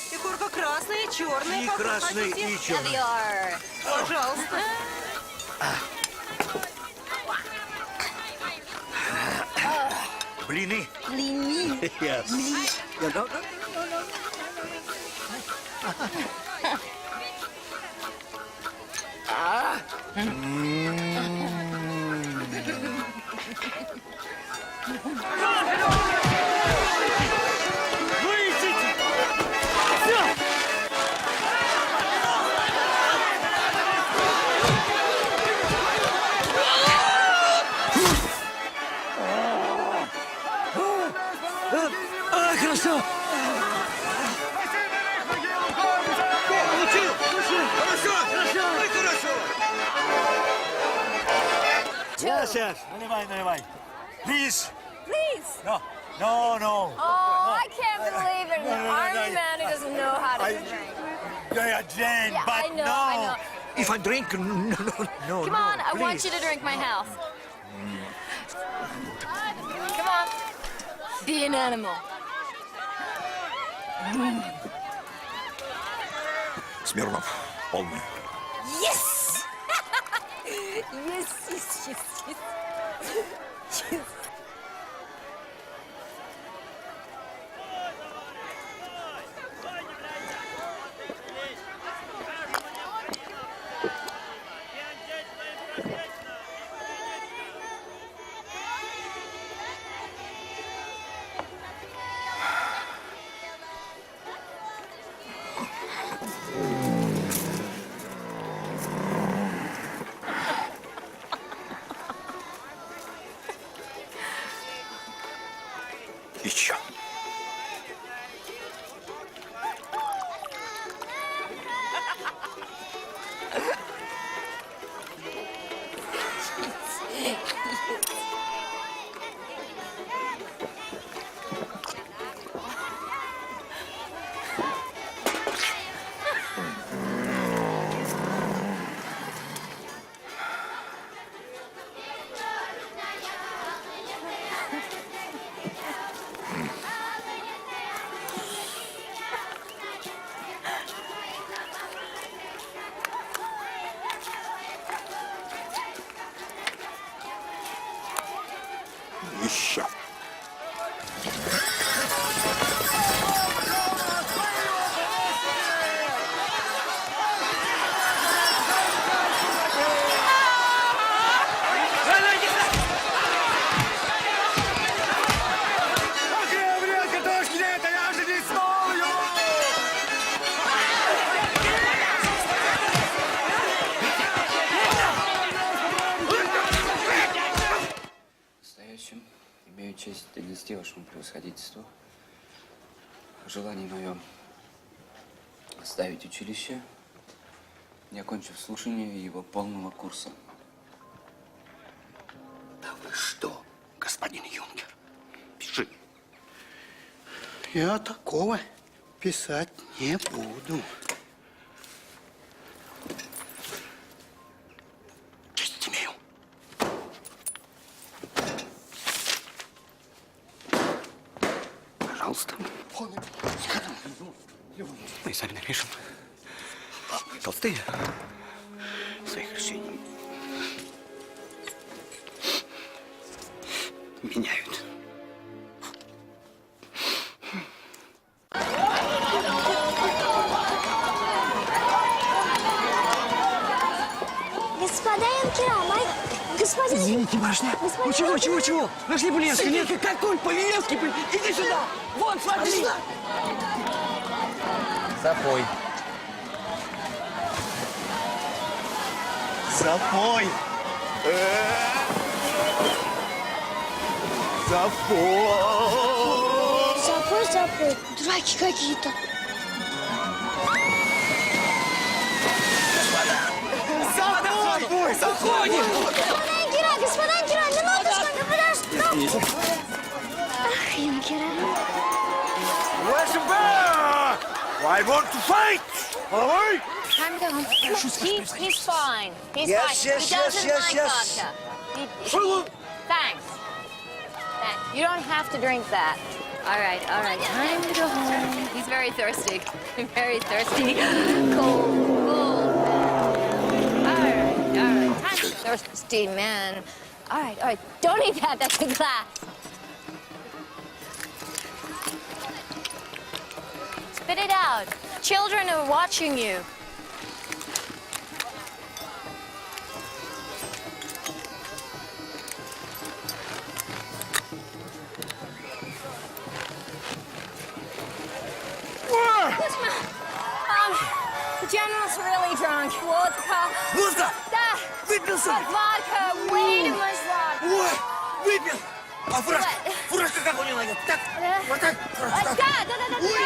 Фигурка красная, черная. И красный, и черный. Пожалуйста. Блины. Блины. Yes. No. Хорошо. Yes. Наливай. Please. Please. No. Oh, I can't believe it. An army man who doesn't know how to drink. Jane, Yeah, but I know, no. I know. If I drink, no. Come on, I want you to drink my health. Come on. Be an animal. Smirnov, полный. Yes! Yes. Еще. Еще. Настоящим имею честь донести вашему превосходительству желание мое оставить училище, не окончив слушание его полного курса. Да вы что, господин юнкер? Пиши. Я такого писать не буду. Честь имею. Пожалуйста. Мы сами напишем. Толстые своих решений меняют. Господа юнкера, господин... Извините, барышня. Господин Чего? Нашли Полиневского, нет? Какой Полиневский? Иди сюда! Вон, смотри! Запой. Запой! Запой! Запой. Дураки какие-то. Запой! Заходим! Господа юнкера, минуточку, Ах, юнкера. Welcome back! I want to fight! Давай! Time to go home. He's fine. He's Yes, fine. yes, He doesn't yes, mind yes. vodka. Thanks. You don't have to drink that. All right. Time to go home. He's very thirsty. Very thirsty. Cold. All right. Time to thirsty, man. All right. Don't eat that. That's a glass. Spit it out. Children are watching you. The general's really drunk. Vodka. Vodka! Да. Выпился! Vodka. Way too much vodka. Ой, выпил! А фуражка как у него? Так, вот так. Да.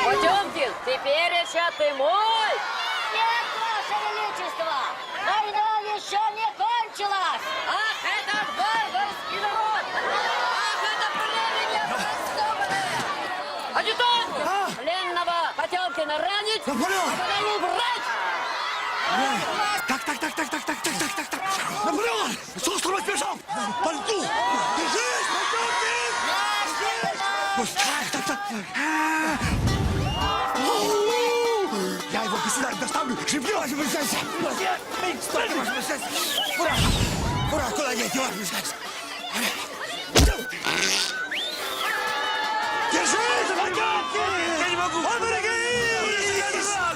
Потемкин, теперь еще ты мой! Нет, Ваше Величество! Война еще не кончилась! Ах, этот барбарский народ! Ах, это племя непроступное! Адъютант! Пленного Потемкина ранить, а потом убрать! Так. Наполеон! С острова сбежал! По льду! Держись! Так. Я его, государь, доставлю! Живьем! Стой! Фуражка! Куда дети бежать? Держи! Я не могу!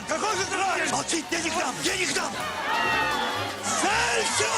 Какой же ты? Молчи, денег дам! Денег дам! Сальчо!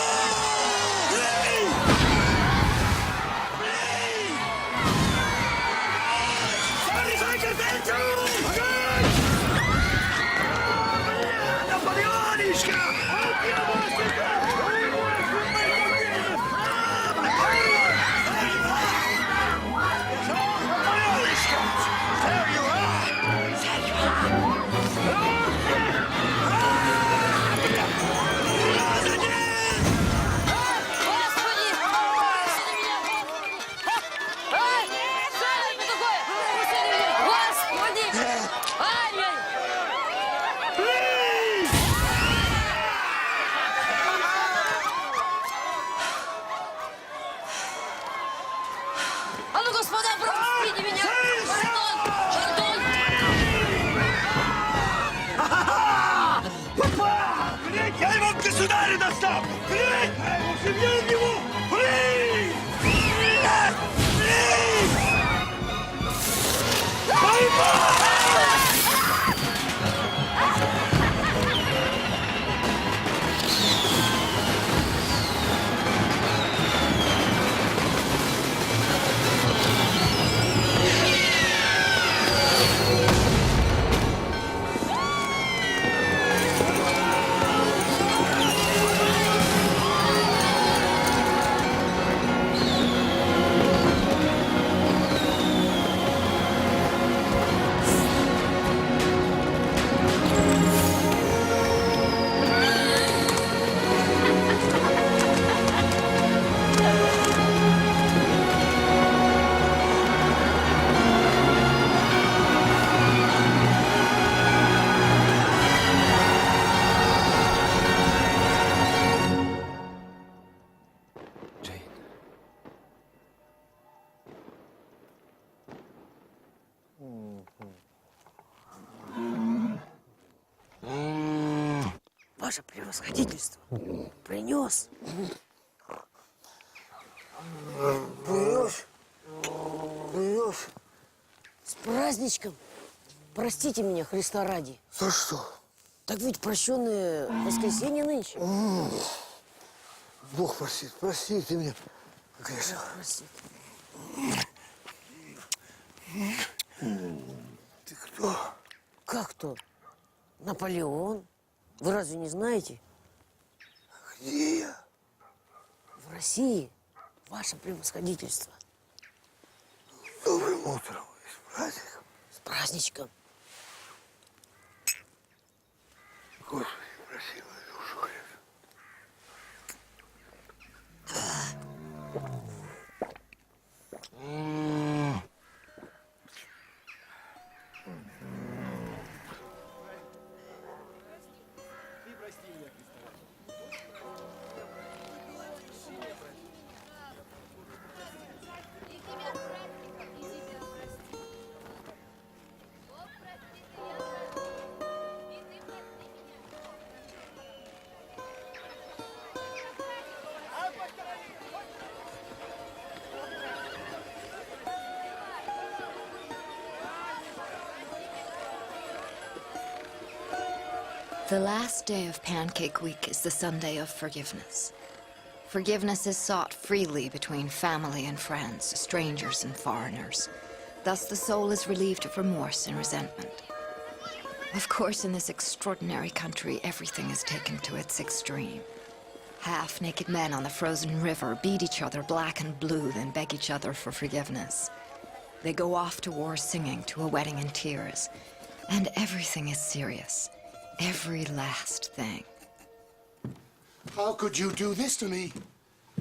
Я его к государю достал! Блядь! Я его живьем в него! Блядь! Блядь! Ваше превосходительство, принес. Принес. С праздничком. Простите меня, Христа ради. За что? Так ведь прощенное воскресенье нынче. Бог простит, прости ты меня. Конечно. Простит. Ты кто? Как кто? Наполеон. Вы разве не знаете? Где я? В России, ваше превосходительство. Добрым утром и с праздником. С праздничком. Господи, прости мою душу хлеб. The last day of Pancake Week is the Sunday of forgiveness. Forgiveness is sought freely between family and friends, strangers and foreigners. Thus the soul is relieved of remorse and resentment. Of course, in this extraordinary country, everything is taken to its extreme. Half-naked men on the frozen river beat each other black and blue, then beg each other for forgiveness. They go off to war singing, to a wedding in tears. And everything is serious. Every last thing. How could you do this to me?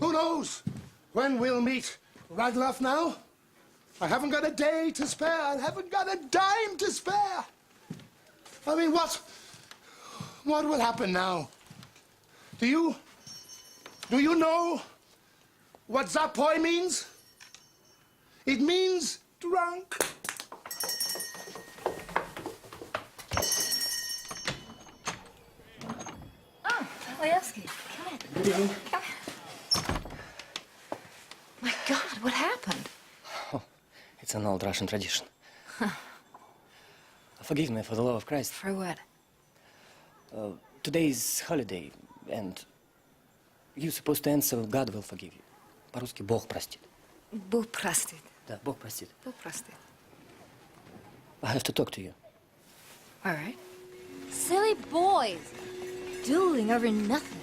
Who knows when we'll meet Radloff now? I haven't got a day to spare. I haven't got a dime to spare. I mean, what will happen now? Do you know what Zapoy means? It means drunk. Leowski, come in. Come in. an old Russian tradition. Forgive me, for the love of Christ. For what? Today is holiday, and you're supposed to answer, God will forgive you. По-русски Бог простит. Бог простит. Да, Бог простит. Бог простит. I have to talk to you. All right. Silly boys. Dueling over nothing.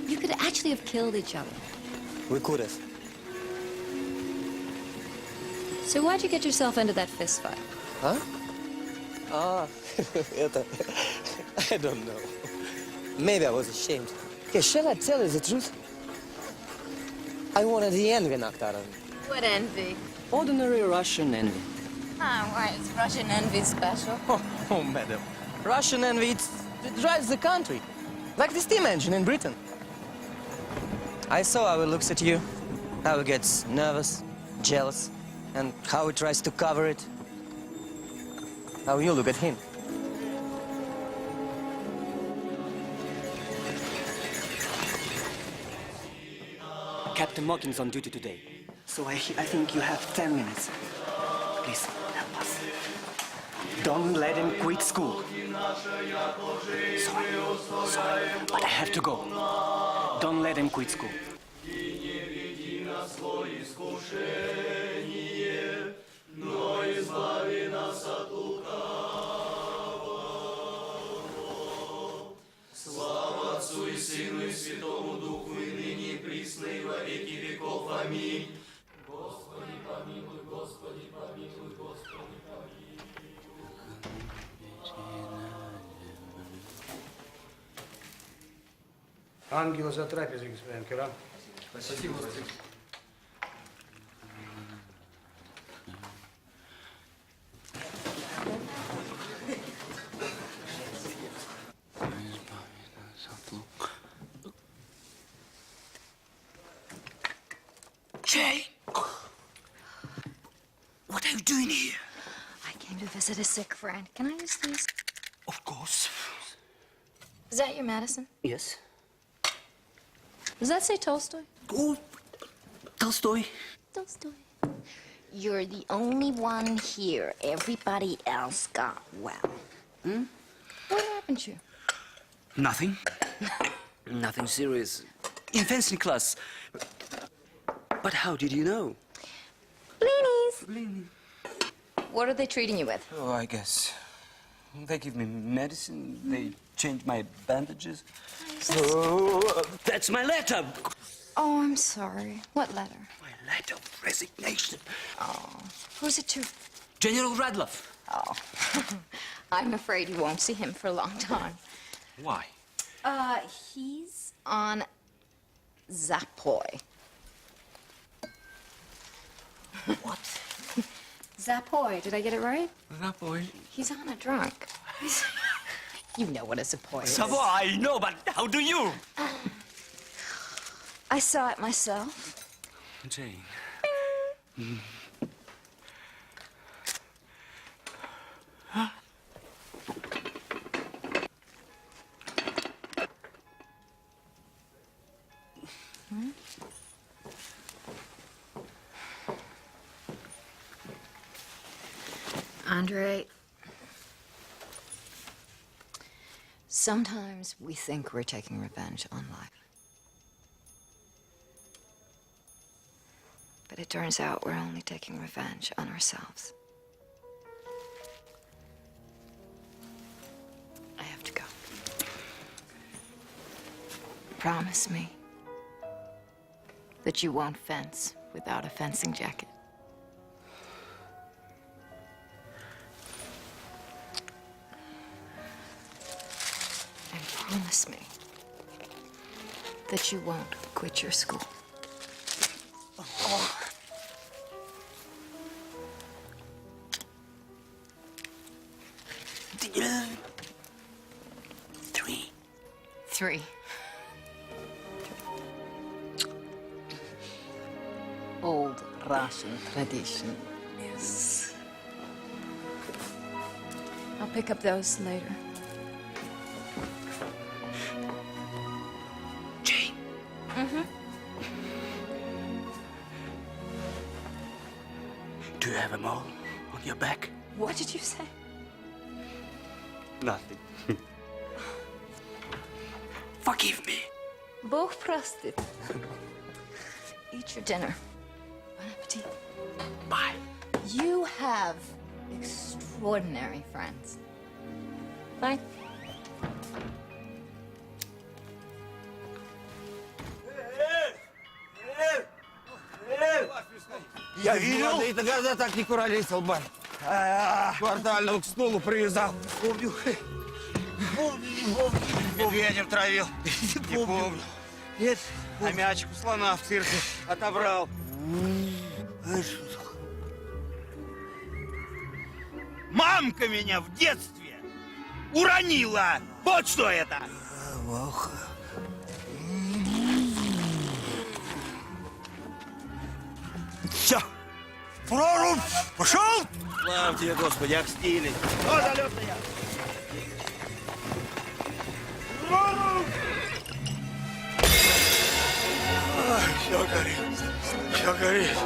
You could actually have killed each other. We could have. So why'd you get yourself into that fist fight? Huh? Это... I don't know. Maybe I was ashamed. Okay, shall I tell you the truth? I wanted the envy knocked out of me. What envy? Ordinary Russian envy. Why is Russian envy special? Oh, madam. Russian envy, it drives the country. Like the steam engine in Britain. I saw how he looks at you, how he gets nervous, jealous, and how he tries to cover it. How you look at him. Captain Mockin's on duty today, so I think you have 10 minutes. Please, help us. Don't let him quit school. Sorry, but I have to go. Don't let him quit school. Слава Отцу и Сыну и Святому Духу, и ныне, и присно, и во веки веков. Аминь. Господи, помилуй, Господи, помилуй, Господи, помилуй. Ангела за трапезой, господин Кира. Спасибо, спасибо. Jay! What are you doing here? I came to visit a sick friend. Can I use these? Of course. Is that your medicine? Yes. Does that say Tolstoy? Oh, Tolstoy. Tolstoy. You're the only one here. Everybody else got well. Hmm? What happened to you? Nothing. Nothing serious. In fencing class. But how did you know? Blinis. What are they treating you with? Oh, I guess. They give me medicine, they change my bandages. Oh, that's my letter. Oh, I'm sorry. What letter? My letter of resignation. Oh, who's it to? General Radloff. Oh, I'm afraid you won't see him for a long time. Why? He's on Zapoy. What? Zapoy, did I get it right? Zapoy. He's on a drunk. You know what a Zapoy is. Savoy, I know, but how do you? I saw it myself. Jane. Andrey, sometimes we think we're taking revenge on life. But it turns out we're only taking revenge on ourselves. I have to go. Promise me that you won't fence without a fencing jacket. And promise me that you won't quit your school. Oh. Three. Old Russian tradition. Yes. I'll pick up those later. Jane. Mm-hmm. have them all on your back? What did you say? Nothing. Forgive me. Бог простит. Eat your dinner. Bon appetit. Bye. You have extraordinary friends. Bye. Я видел? И тогда так не куролесил, барь. Квартального к стулу привязал. Помню. Медведя травил. Не помню. Нет? А мячик у слона в цирке отобрал. Мамка меня в детстве уронила. Вот что это. Все. Прорубь! Пошел! Слава тебе, Господи, окстили. О, залетная! Прорубь! Все горит. Все горит.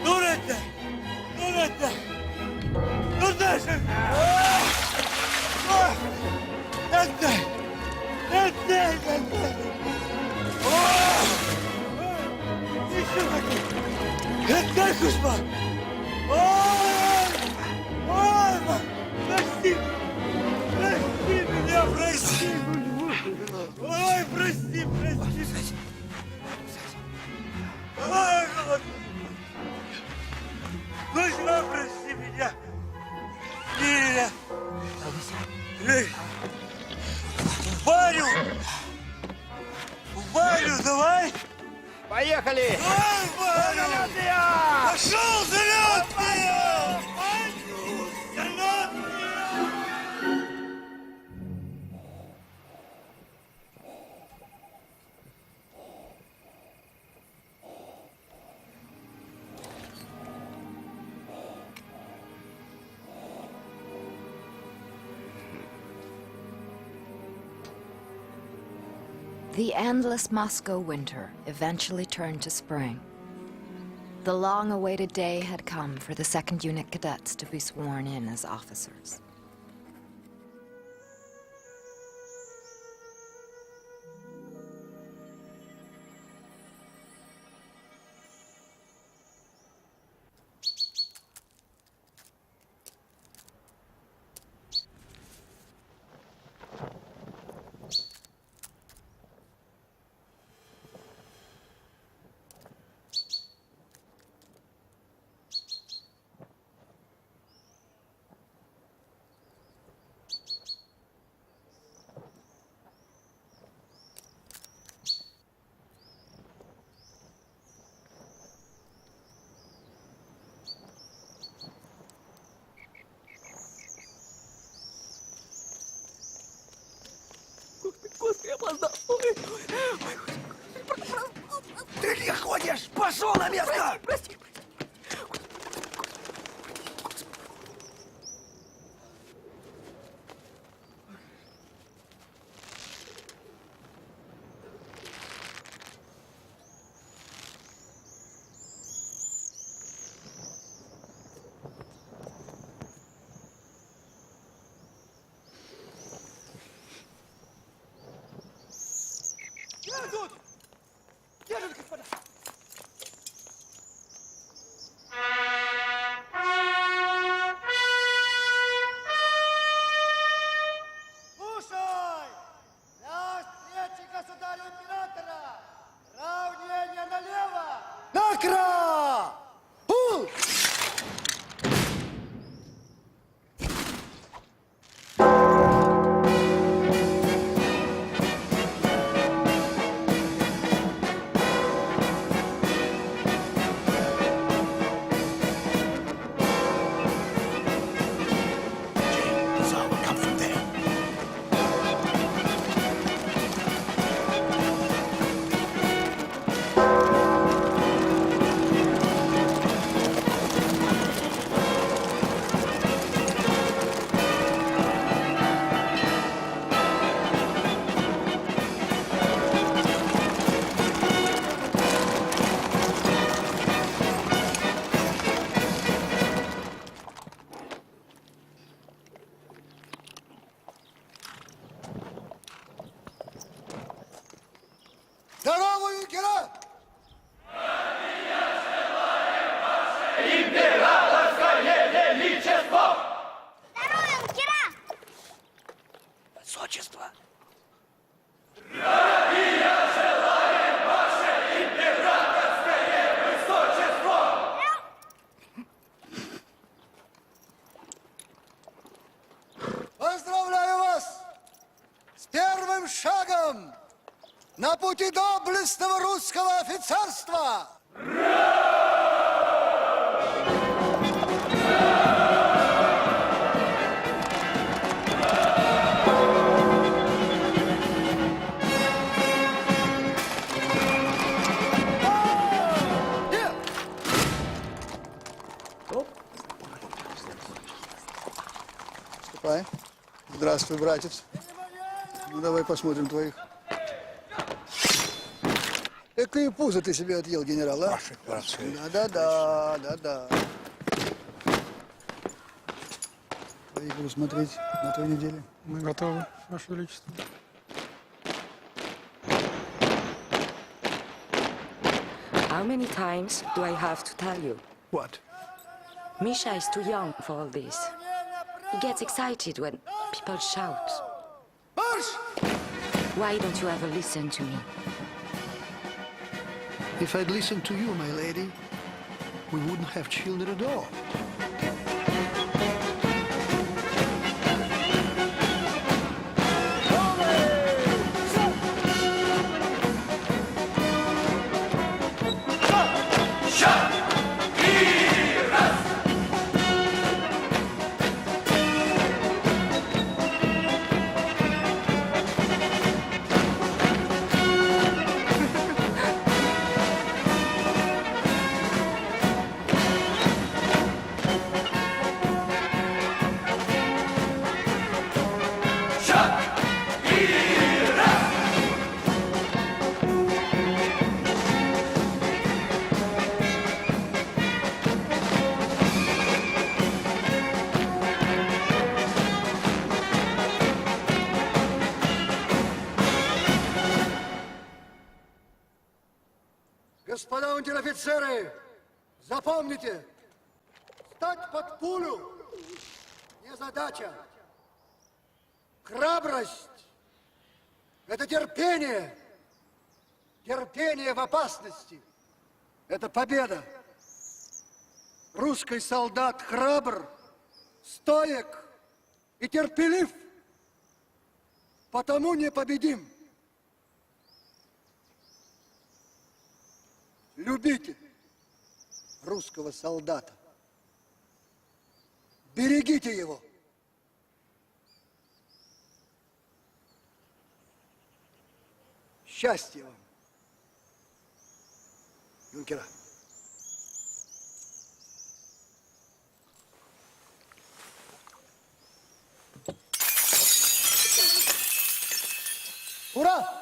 Ну, это! Ну, это! Ну, даже! Отдай! Отдай! Отдай! Еще один! Отдай, Кузьма! Прости! Прости меня, прости! Ой, прости, прости! Ой, Кузьма, прости меня! Меня! Варю! Варю, давай! Поехали! Ой, Варю! Пошел, залетная! Залетная! The endless Moscow winter eventually turned to spring. The long-awaited day had come for the 2nd Unit cadets to be sworn in as officers. Господи, я опоздал. Ты где ходишь? Пошел на место! Прости, прости. Здорово, юнкера! Высочество. Поздравляю вас с первым шагом на пути доблестного русского офицерства! Ступай. Здравствуй, братец. Ну, давай посмотрим твоих. Какие пузо ты себе отъел, генерал, а? Ваши працы. Да-да-да. По игру смотреть на той неделе. Мы готовы, Ваше Величество. How many times do I have to tell you? What? Misha is too young for all this. He gets excited when people shout. March! Why don't you ever listen to me? If I'd listened to you, my lady, we wouldn't have children at all. Господа унтер-офицеры, запомните, стать под пулю не задача. Храбрость – это терпение. Терпение в опасности – это победа. Русский солдат храбр, стоек и терпелив, потому непобедим. Любите русского солдата. Берегите его. Счастья вам, юнкера. Ура!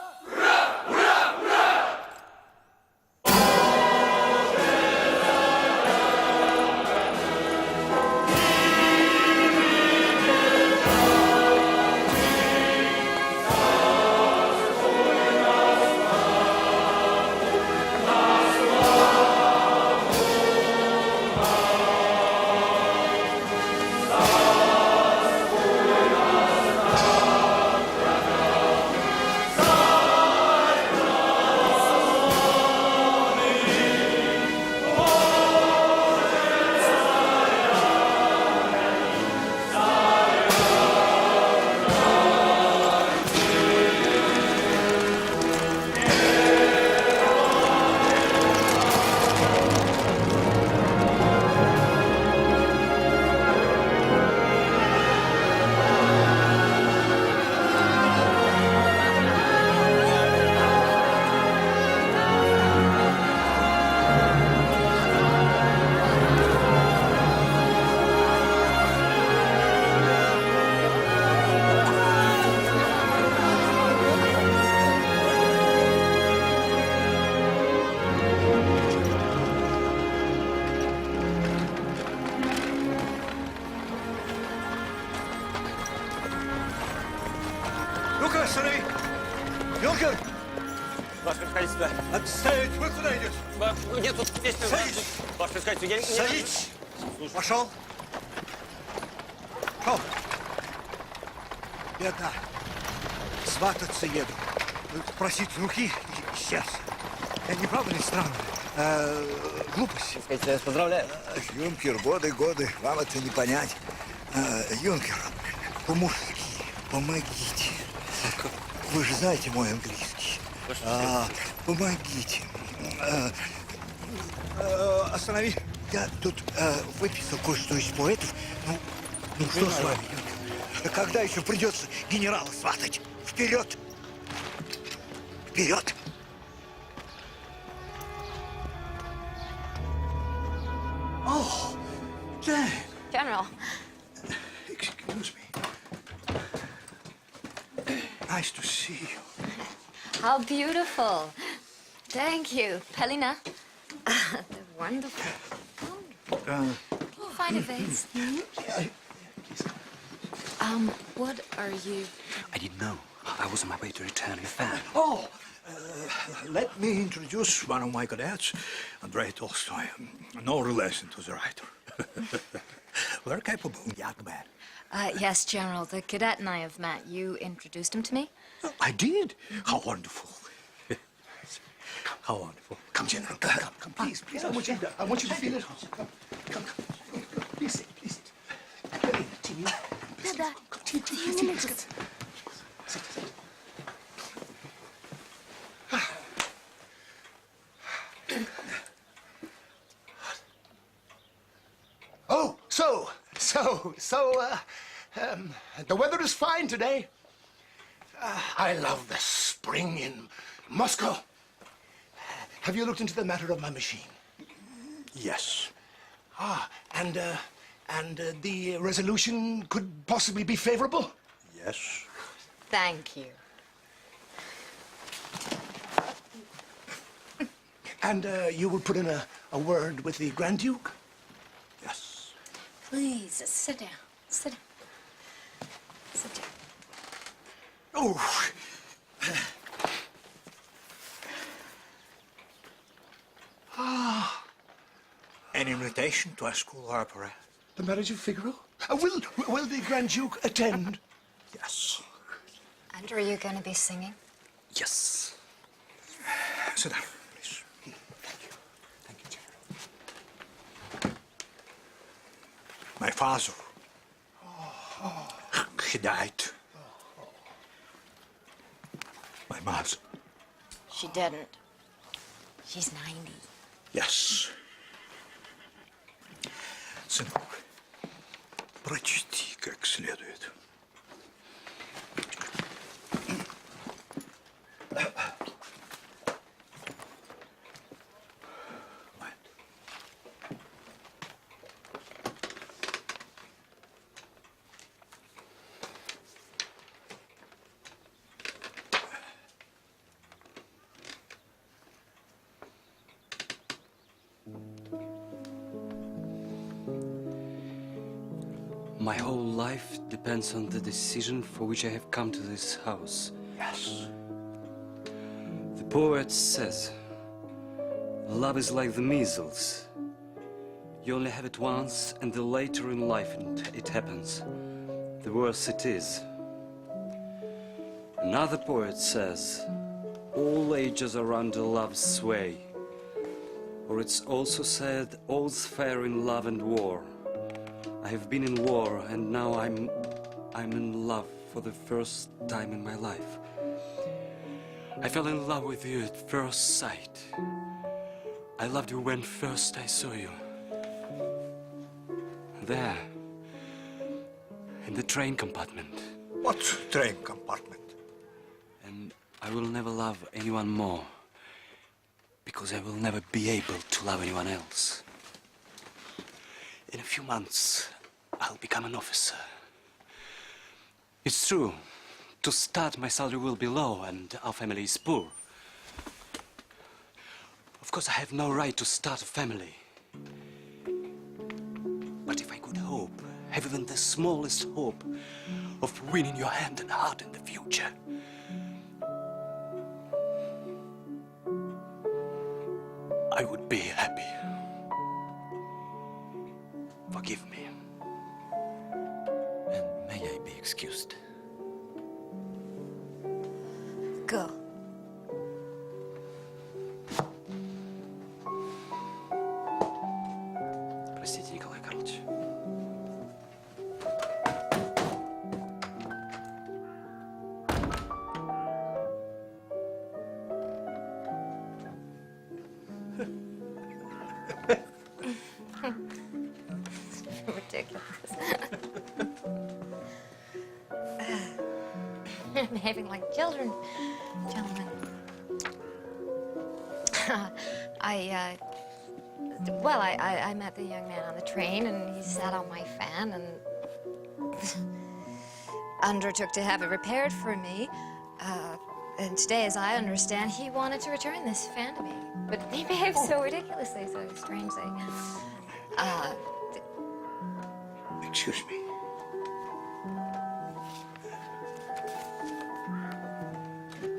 Ваше Превосходительство. Отставить! Вы куда идете? Нет, тут здесь... Садись! Ваше Превосходительство, я... Садись! Пошел. Пошел. Беда. Свататься еду. Просить руки и сердца. Не правда ли странно? Глупость. Я вас поздравляю. Юнкер, годы. Вам это не понять. Юнкер, по-мужски, помогите. Вы же знаете мой английский. Помогите. Останови. Я тут выписал кое-что из поэтов. Ну что с вами, Юнкер? Когда еще придется генерала сватать? Вперед! Вперед! Oh, Jane. General. Excuse me. Nice to see you. How beautiful. Thank you. Pelina. They're wonderful. Can you find a vase? What are you... I didn't know. I was on my way to return your fan. Oh, let me introduce one of my cadets, Andrey Tolstoy. No relation to the writer. Very capable young man. Yes, General. The cadet and I have met. You introduced him to me? I did? How wonderful. How wonderful. Come, General. Come, please. I want you to feel it. Come. Please. Да. Oh, the weather is fine today. I love the spring in Moscow. Have you looked into the matter of my machine? Yes. And the resolution could possibly be favorable? Yes. Thank you. And you will put in a word with the Grand Duke? Yes. Please, sit down. Sit down. Sit down. Oh. An invitation to a school opera. The marriage of Figaro? Will the Grand Duke attend? Yes. And are you going to be singing? Yes. Sit down, please. Thank you, General. My father. He died. My mother. She didn't. She's 90. Yes. Сынок, прочти как следует. My whole life depends on the decision for which I have come to this house. Yes. The poet says, love is like the measles. You only have it once, and the later in life it happens, the worse it is. Another poet says, all ages are under love's sway. Or it's also said, all's fair in love and war. I have been in war, and now I'm in love for the first time in my life. I fell in love with you at first sight. I loved you when first I saw you. There, in the train compartment. What train compartment? And I will never love anyone more, because I will never be able to love anyone else. In a few months, I'll become an officer. It's true, to start my salary will be low and our family is poor. Of course, I have no right to start a family. But if I could hope, have even the smallest hope of winning your hand and heart in the future, I would be happy. Forgive me. And may I be excused. Go. Простите, Николай Карлович. Ridiculous. Behaving like children, gentlemen. I met the young man on the train, and he sat on my fan and undertook to have it repaired for me. And today, as I understand, he wanted to return this fan to me. But he behaved so ridiculously, so strangely. Excuse me.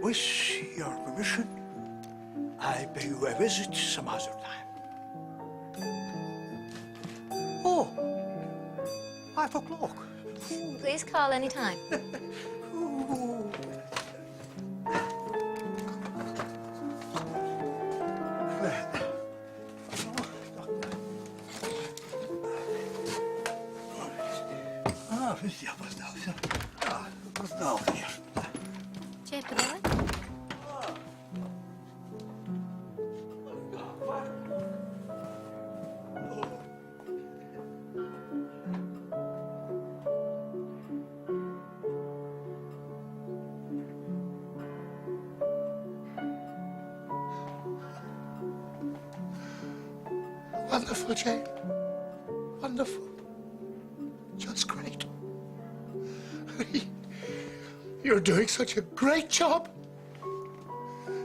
With your permission, I pay you a visit some other time. Oh, 5 o'clock. Please call anytime. Я опоздал, все. Опоздал, конечно. Чай подавай? Wonderful, Jane. Wonderful. Just great. You're doing such a great job.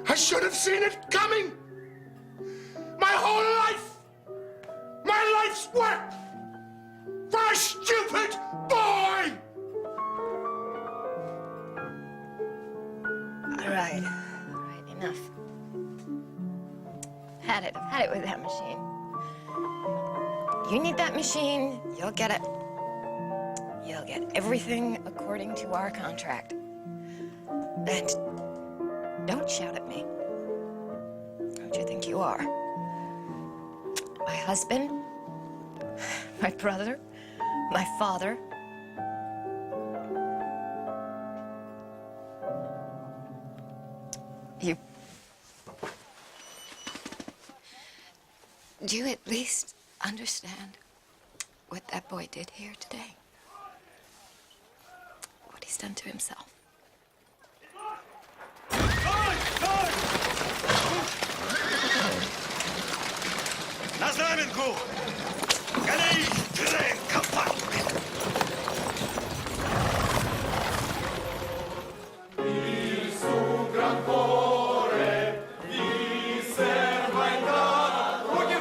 I should have seen it coming. My whole life. My life's work. For a stupid boy. All right, enough. I've had it with that machine. You need that machine, you'll get it. You'll get everything according to our contract. And don't shout at me. Don't you think you are? My husband, my brother, my father. You... Do you at least understand what that boy did here today? What he's done to himself? На знаменку! Галей, трен, компанию!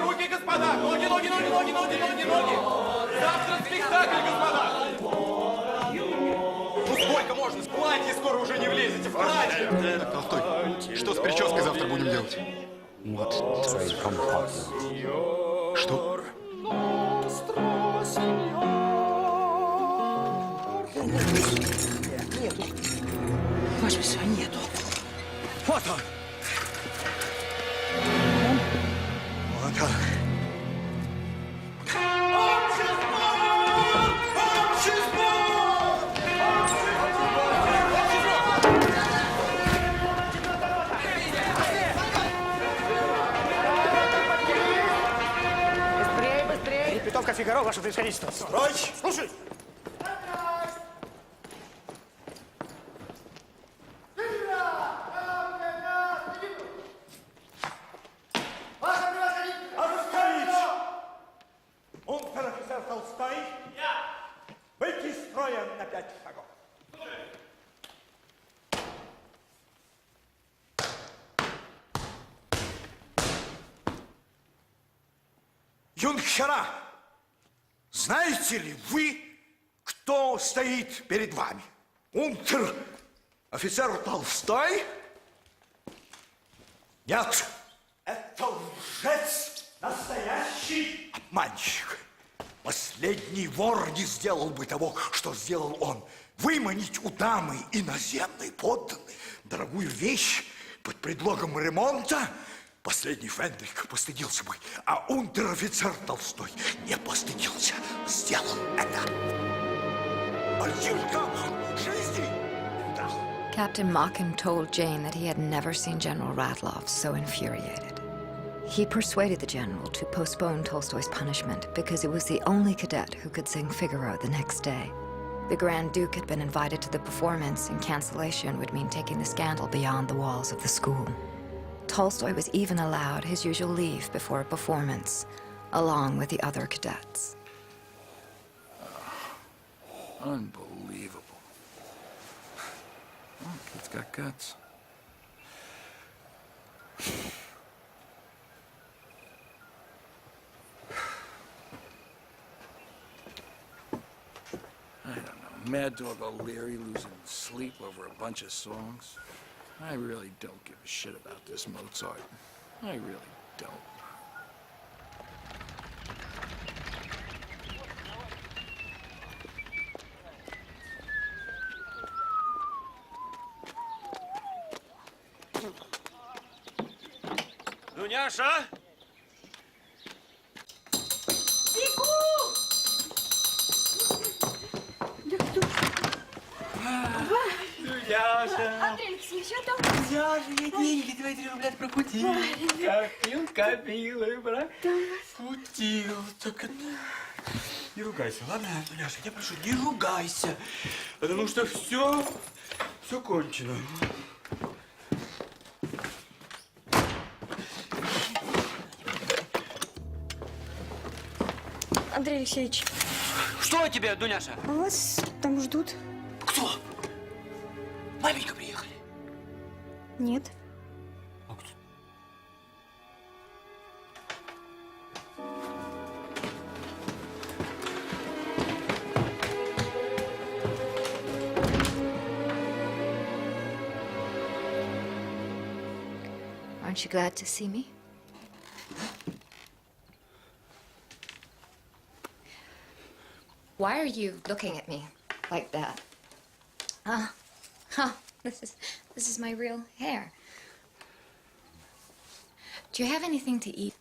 Руки, господа! Ноги! Завтра спектакль, господа! Ну сколько можно? В платье скоро уже не влезете, в платье! Так, Толстой, что с прической завтра будем делать? Что? Нету. Возьми, нету. Вот он. Вот он. Быстрее! Репетовка Фигаро, ваше превосходительство. Прочь! Слушай! Унтер-офицер Толстой. Выйти из строя на 5 шагов. Юнкера, знаете ли вы, кто стоит перед вами? Унтер-офицер Толстой? Нет, это лжец Обманщик. Последний вор не сделал бы того, что сделал он. Выманить у дамы иноземной подданной дорогую вещь под предлогом ремонта. Последний Фендрик постыдился бы, а унтер-офицер Толстой не постыдился. Сделал это. Жизни. Captain McCracken told Jane that he had never seen General Radloff so infuriated. He persuaded the general to postpone Tolstoy's punishment because it was the only cadet who could sing Figaro the next day. The Grand Duke had been invited to the performance, and cancellation would mean taking the scandal beyond the walls of the school. Tolstoy was even allowed his usual leave before a performance, along with the other cadets. Unbelievable. Oh, kid's got guts. I don't know. Mad Dog O'Leary losing sleep over a bunch of songs. I really don't give a shit about this Mozart. I really don't. Дуняша! Дуняша! Андрей Алексеевич, я там. Дуняша, я деньги твои 3 рубля прокутил. Копил, брат. Кутил. Только не ругайся, ладно, Дуняша? Я прошу, не ругайся. Потому что все кончено. Андрей Алексеевич. Что тебе, Дуняша? Вас там ждут. Кто? Маменька приехали? Нет. А кто? Aren't you glad to see me? Why are you looking at me like that? This is my real hair. Do you have anything to eat?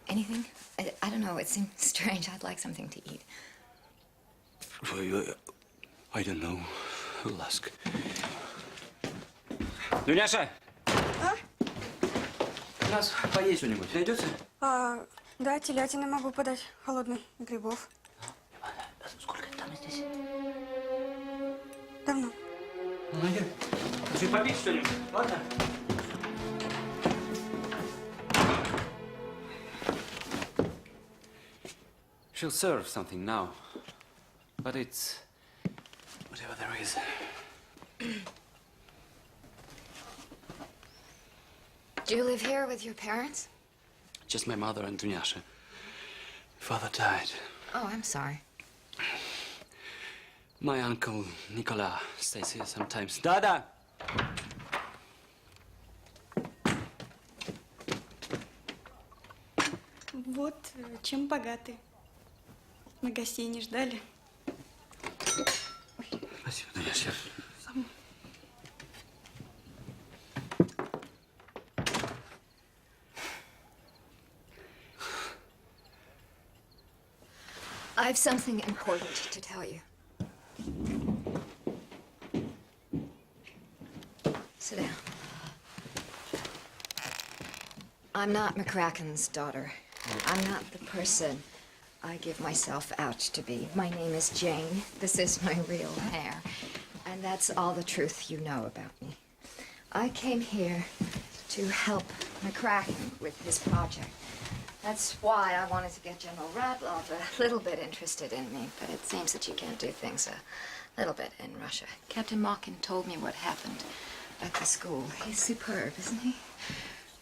Anything? I don't know, it seems strange. I'd like something to eat. I don't know. Who'll ask? Дуняша! А? У нас поесть что-нибудь найдется? Да, телятины могу подать, холодный, грибов. Сколько там здесь? Давно. Ну, найдем. Ты попить что-нибудь, ладно? She'll serve something now. But it's whatever there is. Do you live here with your parents? Just my mother and Dunyasha. Father died. Oh, I'm sorry. My uncle Nicolas stays here sometimes. Dada! Вот чем богаты. Мы гостей не ждали. Спасибо, Дуняша. I have something important to tell you. Sit down. I'm not McCracken's daughter. I'm not the person I give myself out to be. My name is Jane. This is my real hair. And that's all the truth you know about me. I came here to help McCracken with his project. That's why I wanted to get General Radloff a little bit interested in me, but it seems that you can't do things a little bit in Russia. Captain Machin told me what happened at the school. He's superb, isn't he?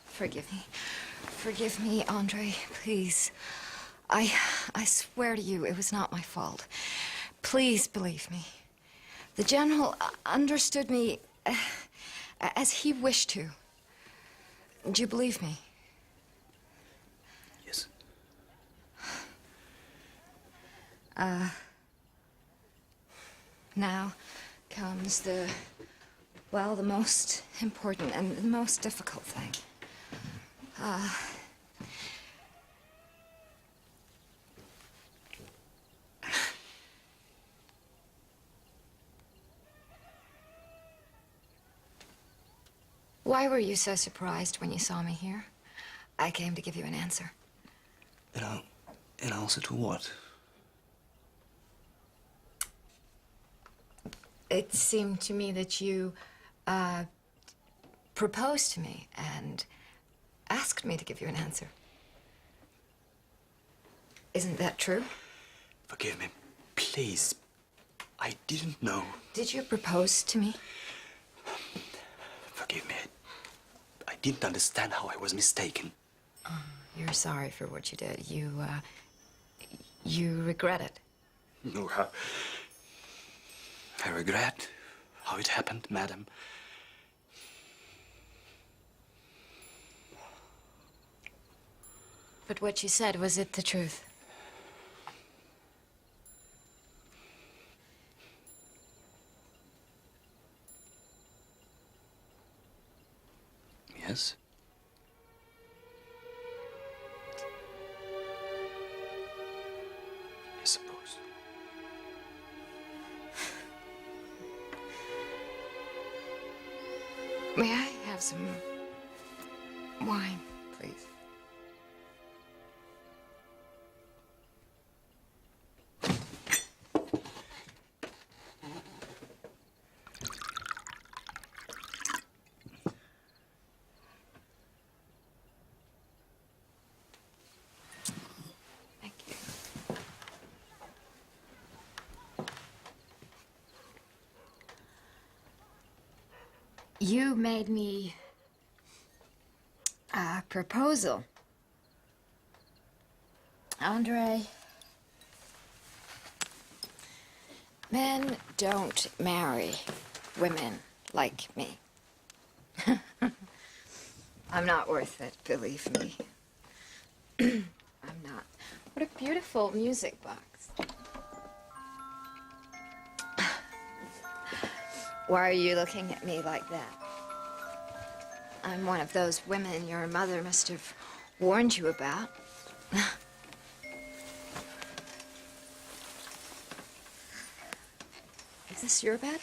Forgive me. Forgive me, Andrey, please. I swear to you, it was not my fault. Please believe me. The General understood me as he wished to. Do you believe me? Now comes the most important and the most difficult thing. Why were you so surprised when you saw me here? I came to give you an answer. An answer to what? It seemed to me that you proposed to me and asked me to give you an answer. Isn't that true? Forgive me, please. I didn't know. Did you propose to me? Forgive me. I didn't understand how I was mistaken. You're sorry for what you did. You regret it. No, I regret how it happened, madam. But what you said, was it the truth? Yes. I suppose. May I have some wine, please? You made me a proposal. Andrey, men don't marry women like me. I'm not worth it, believe me. I'm not. What a beautiful music box. Why are you looking at me like that? I'm one of those women your mother must have warned you about. Is this your bed?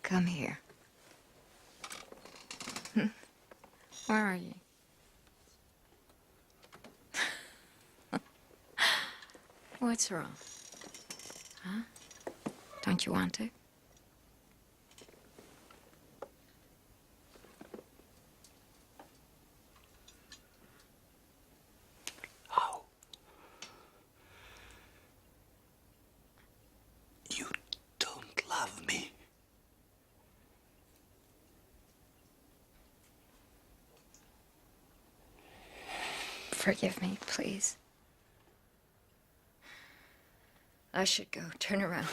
Come here. Where are you? What's wrong? Huh? Don't you want to? How? You don't love me. Forgive me, please. I should go. Turn around.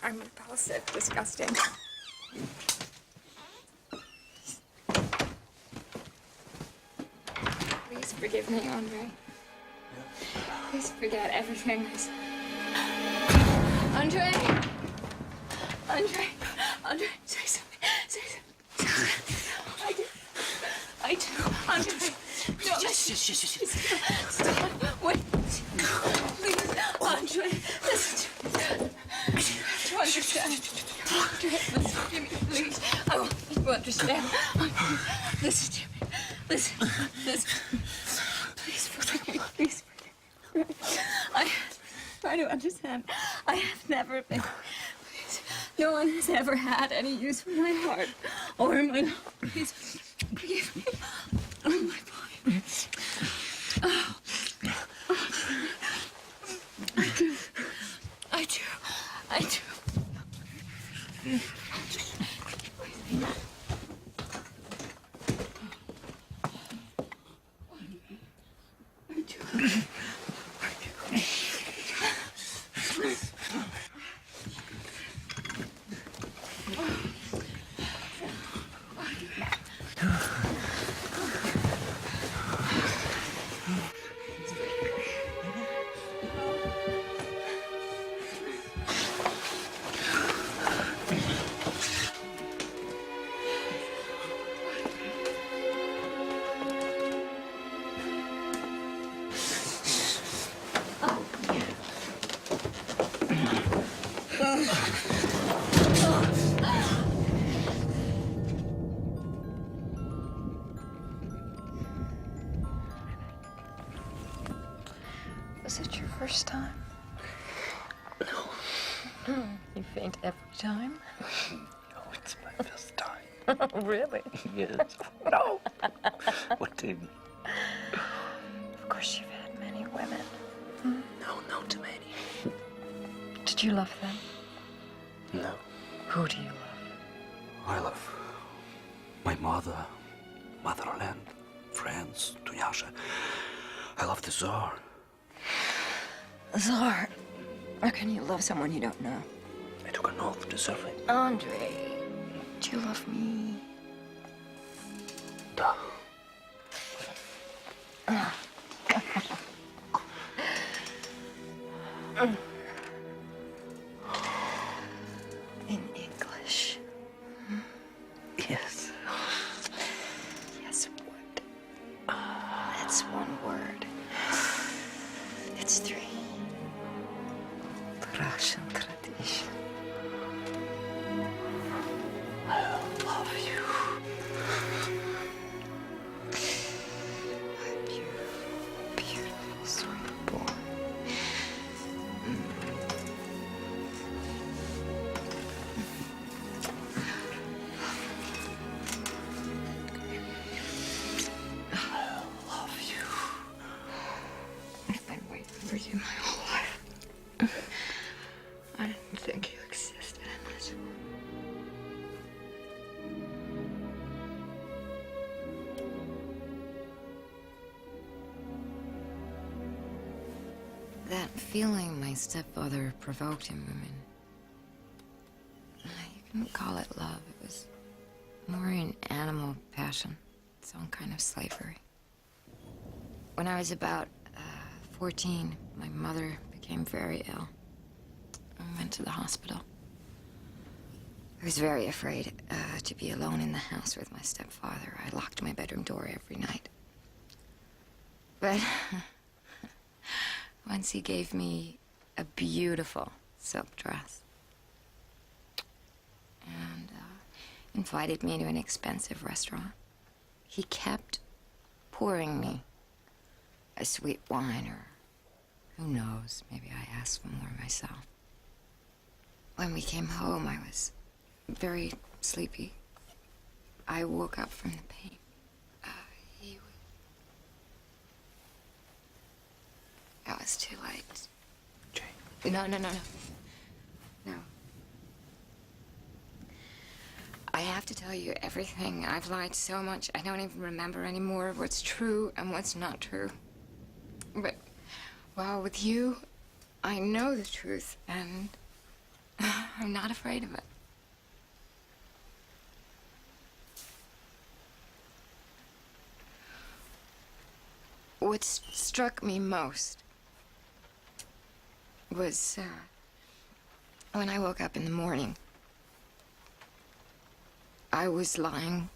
I'm repulsive, disgusting. Please forgive me, Andrey. Please forget everything I said. Andrey! Andrey, say something. Say something. I do. Andrey. No. Yes. Stop. Wait. Please, Andrey, listen to me. You understand? Andrey, listen to me, please. I want you to understand. Listen to me. Listen. understand. I have never been... No one has ever had any use for my heart or my... Please, forgive me. Oh, my body. Oh. I do. I do. I do. Was it your first time? No. You faint every time? No, it's my first time. Oh, really? Yes. No. What do you mean? Of course, you've had many women. No, not too many. Did you love them? No. Who do you love? I love my mother, motherland, friends, Dunyasha. I love the Tsar. Tsar, how can you love someone you don't know? I took an oath to serve him. Andrey, do you love me? Duh. In English. Yes. Yes, what? That's one word. It's three. The Russian tradition. I love you. My beautiful, beautiful sweet boy. I love you. I've been waiting for you my whole life. I didn't think you existed in this world. That feeling my stepfather provoked in women, you couldn't call it love. It was more an animal passion, its own kind of slavery. When I was about 14, my mother became very ill. I went to the hospital. I was very afraid to be alone in the house with my stepfather. I locked my bedroom door every night. But once he gave me a beautiful silk dress and invited me to an expensive restaurant. He kept pouring me a sweet wine, or who knows, maybe I asked for more myself. When we came home, I was very sleepy. I woke up from the pain. It was too late. Jane. No. No. I have to tell you everything. I've lied so much, I don't even remember anymore what's true and what's not true. But, well, with you, I know the truth, and I'm not afraid of it. What struck me most was when I woke up in the morning. I was lying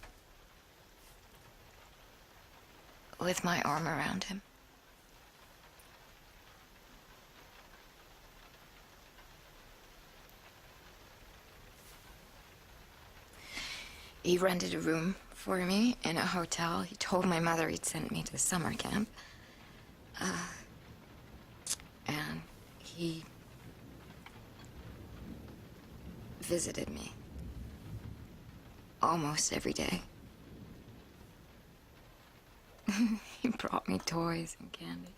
with my arm around him. He rented a room for me in a hotel. He told my mother he'd sent me to summer camp. And he visited me almost every day. He brought me toys and candies.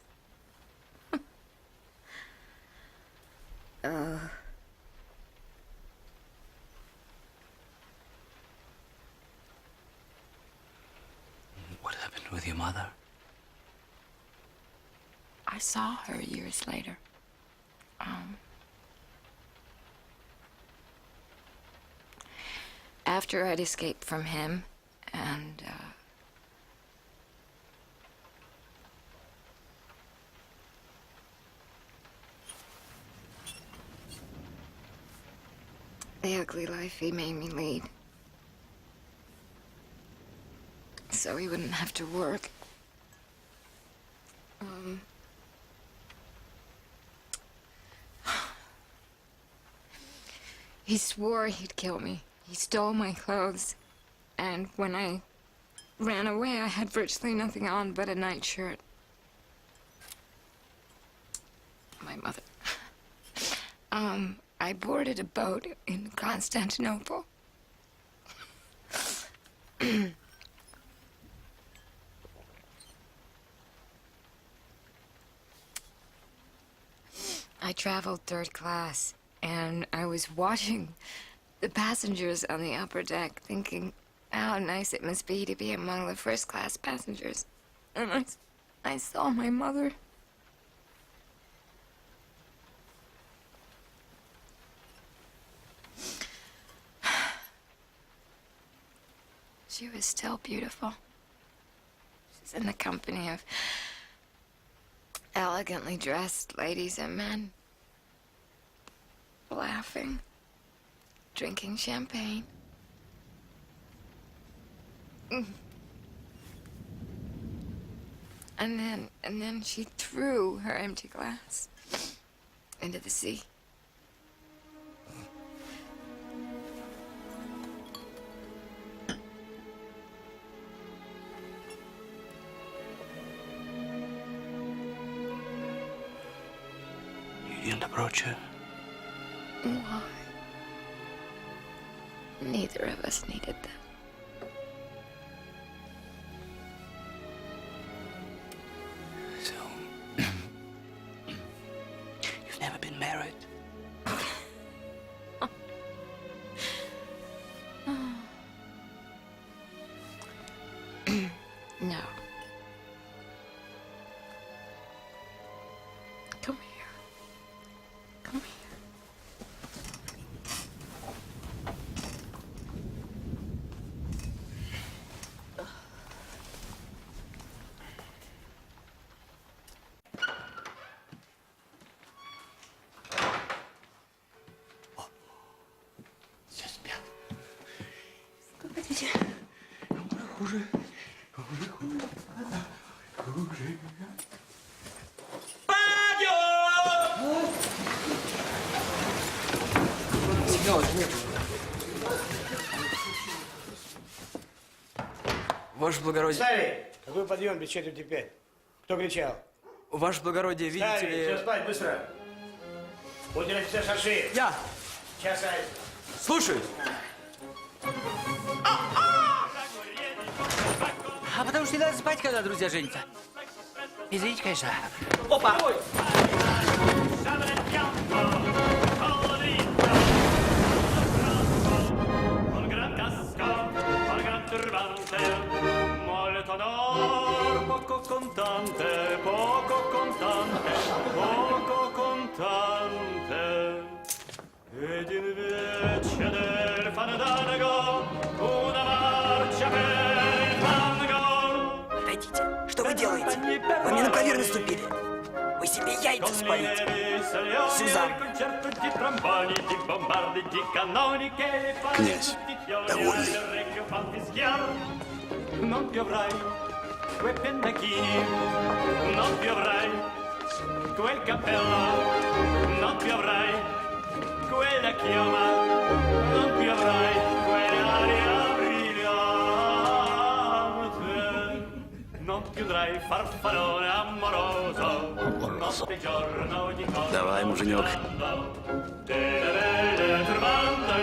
What happened with your mother? I saw her years later. After I'd escaped from him, and the ugly life he made me lead, so he wouldn't have to work. He swore he'd kill me. He stole my clothes, and when I ran away, I had virtually nothing on but a nightshirt. My mother. I boarded a boat in Constantinople. I traveled third class, and I was watching the passengers on the upper deck, thinking how nice it must be to be among the first-class passengers. And I saw my mother. She was still beautiful. She's in the company of elegantly dressed ladies and men, laughing, drinking champagne. And then she threw her empty glass into the sea. You didn't approach her? Why? Neither of us needed them. So, you've never been married? No. Come here. Come here. Все спят. Погодите. Хуже. Сигналов нет. Ваше благородие. Встали! Какой подъем без четверти 5? Кто кричал? Ваше благородие, видите Встали! ли... Все спать, быстро! Будьте офицер шарши! Я! Час. Слушаюсь! А потому что не надо спать, когда друзья женятся. Извините, конечно. Опа! Ой. Poco contante, poco contante, poco contante. Ed invece del fandango una marcia per il tango. Погодите, что вы делаете? Вы мне на клавир наступили. Вы себе яйца спалите. Сюзан. Князь, довольный. Non più avrai quei pennacchini, non più avrai quel cappello, non più avrai quella chioma, non più avrai quell'aria brillante, non più avrai farfallone amoroso, notte e giorno di cosa. Давай, муженек. Delle belle turbando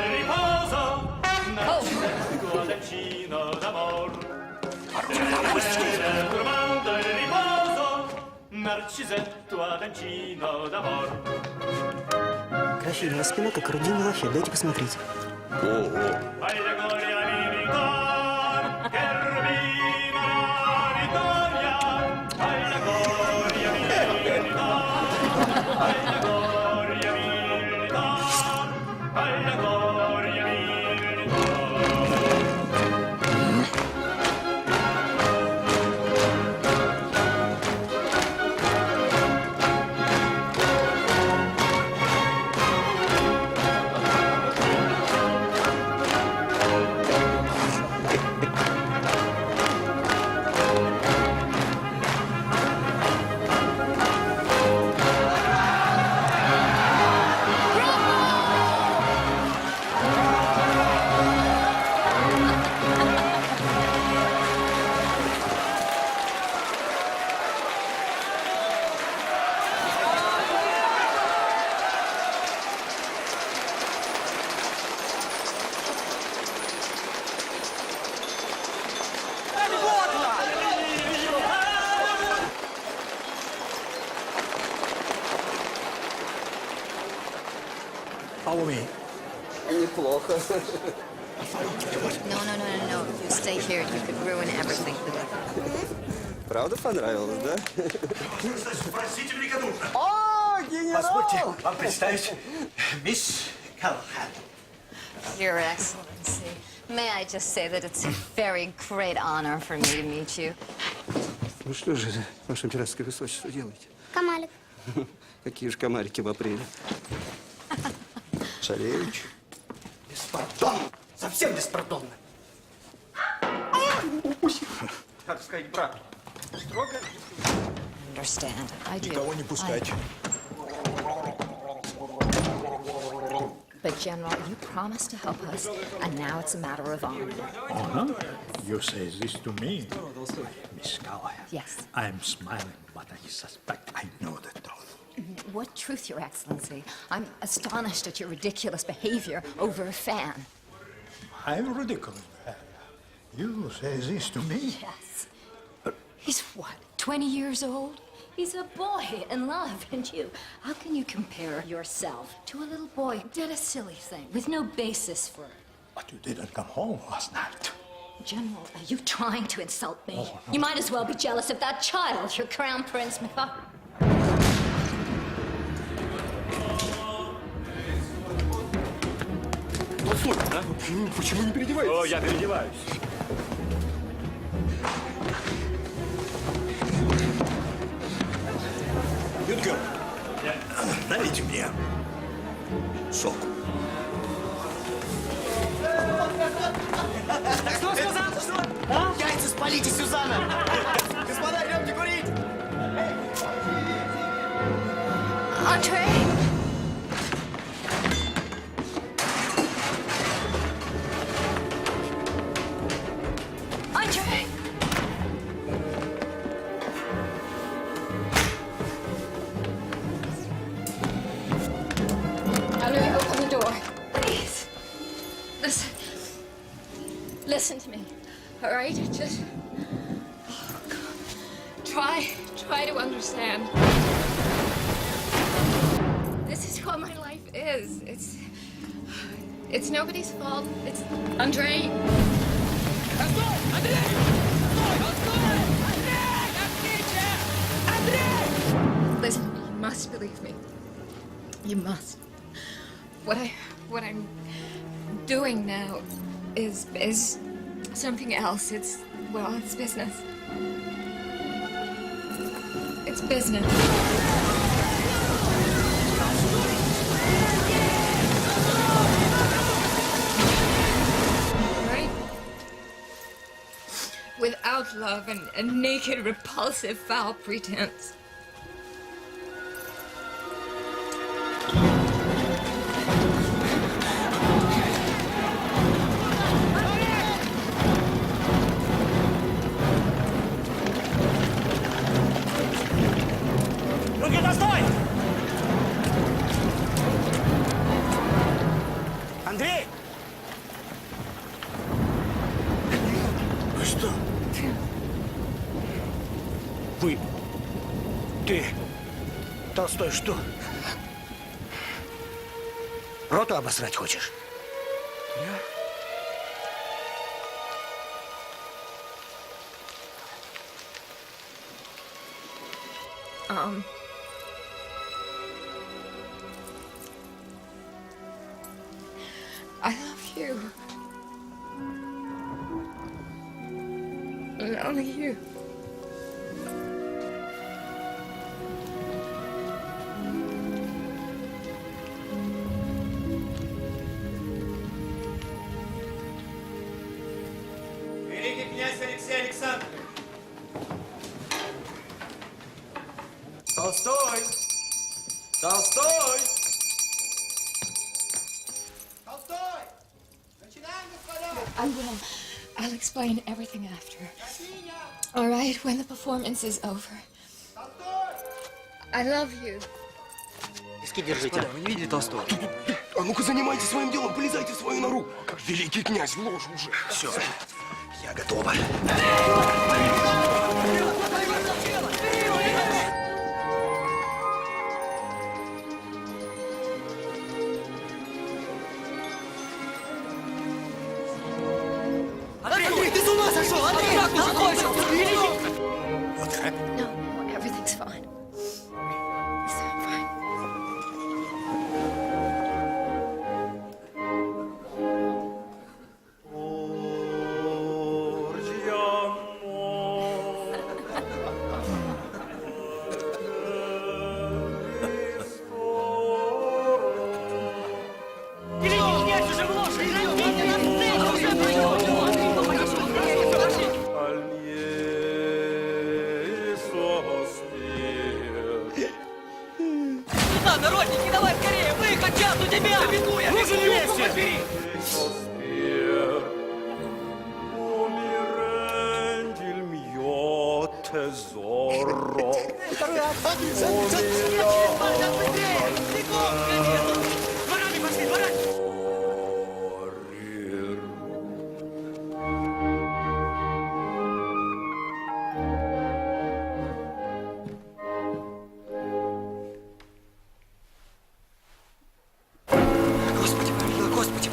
Графиня, спина как орудийный лафет. Дайте посмотреть. Неплохо. No. You stay here. You could ruin everything. Правда понравилось, да? Простите великодушно. О, генерал! Позвольте вам представить мисс Калхан. Your Excellency, may I just say that it's a very great honor for me to meet you. Ну что же, ваше императорское высочество, делаете? Комарик. Какие же комарики в апреле? Царевич. Беспардонно. Совсем беспардонно. Как сказать брату? Строго. Understand. I do. Никого не пускать. But General, you promised to help us, and now it's a matter of honor. You say this to me, Miss Callahan. Yes. I'm smiling, but I suspect I know the truth. What truth, Your Excellency? I'm astonished at your ridiculous behavior over a fan. I'm ridiculous. You say this to me? Yes. He's what, 20 years old? He's a boy in love, and you. How can you compare yourself to a little boy who did a silly thing with no basis for it? But you didn't come home last night. General, are you trying to insult me? Oh, no. You might as well be jealous of that child, your Crown Prince Mikhail. Почему не переодеваетесь? О, я переодеваюсь. Юдгер, налейте мне сок. Что сказал? Что? А? Яйца спалите, Сюзанна! Господа, идемте курить! Andrey! Andrey! Andrey, open the door. Please. Listen to me. All right? Just try to understand. This is what my life is. It's nobody's fault. It's Andrey. Listen, you must believe me. You must. What I'm doing now is something else. It's business. It's business. Right? Without love and naked, repulsive, foul pretense. Никита, стой! Андрей! Вы что? Ты Толстой, что? Роту обосрать хочешь? I love you. And only you. Великий князь Алексей Александрович! Толстой! Толстой! Толстой! Начинаем, господа! I will. I'll explain everything after. All right, when the performance is over. I love you. Виски держите. Вы не видели Толстого? А ну-ка занимайтесь своим делом, полезайте в свою нору. Как великий князь в ложу уже. Все, я готова. Андрей, ты с ума сошел? Андрей, как ты закончил? No, everything's fine. Listen, I'm fine. Великий князь уже в ложе! Видите, на сцене уже придет! Сюда, народники, давай скорее! Выход, час у тебя! Бегу я, бегу! Руку подбери! Дворами пошли, дворами! Господи, помилуй, Господи.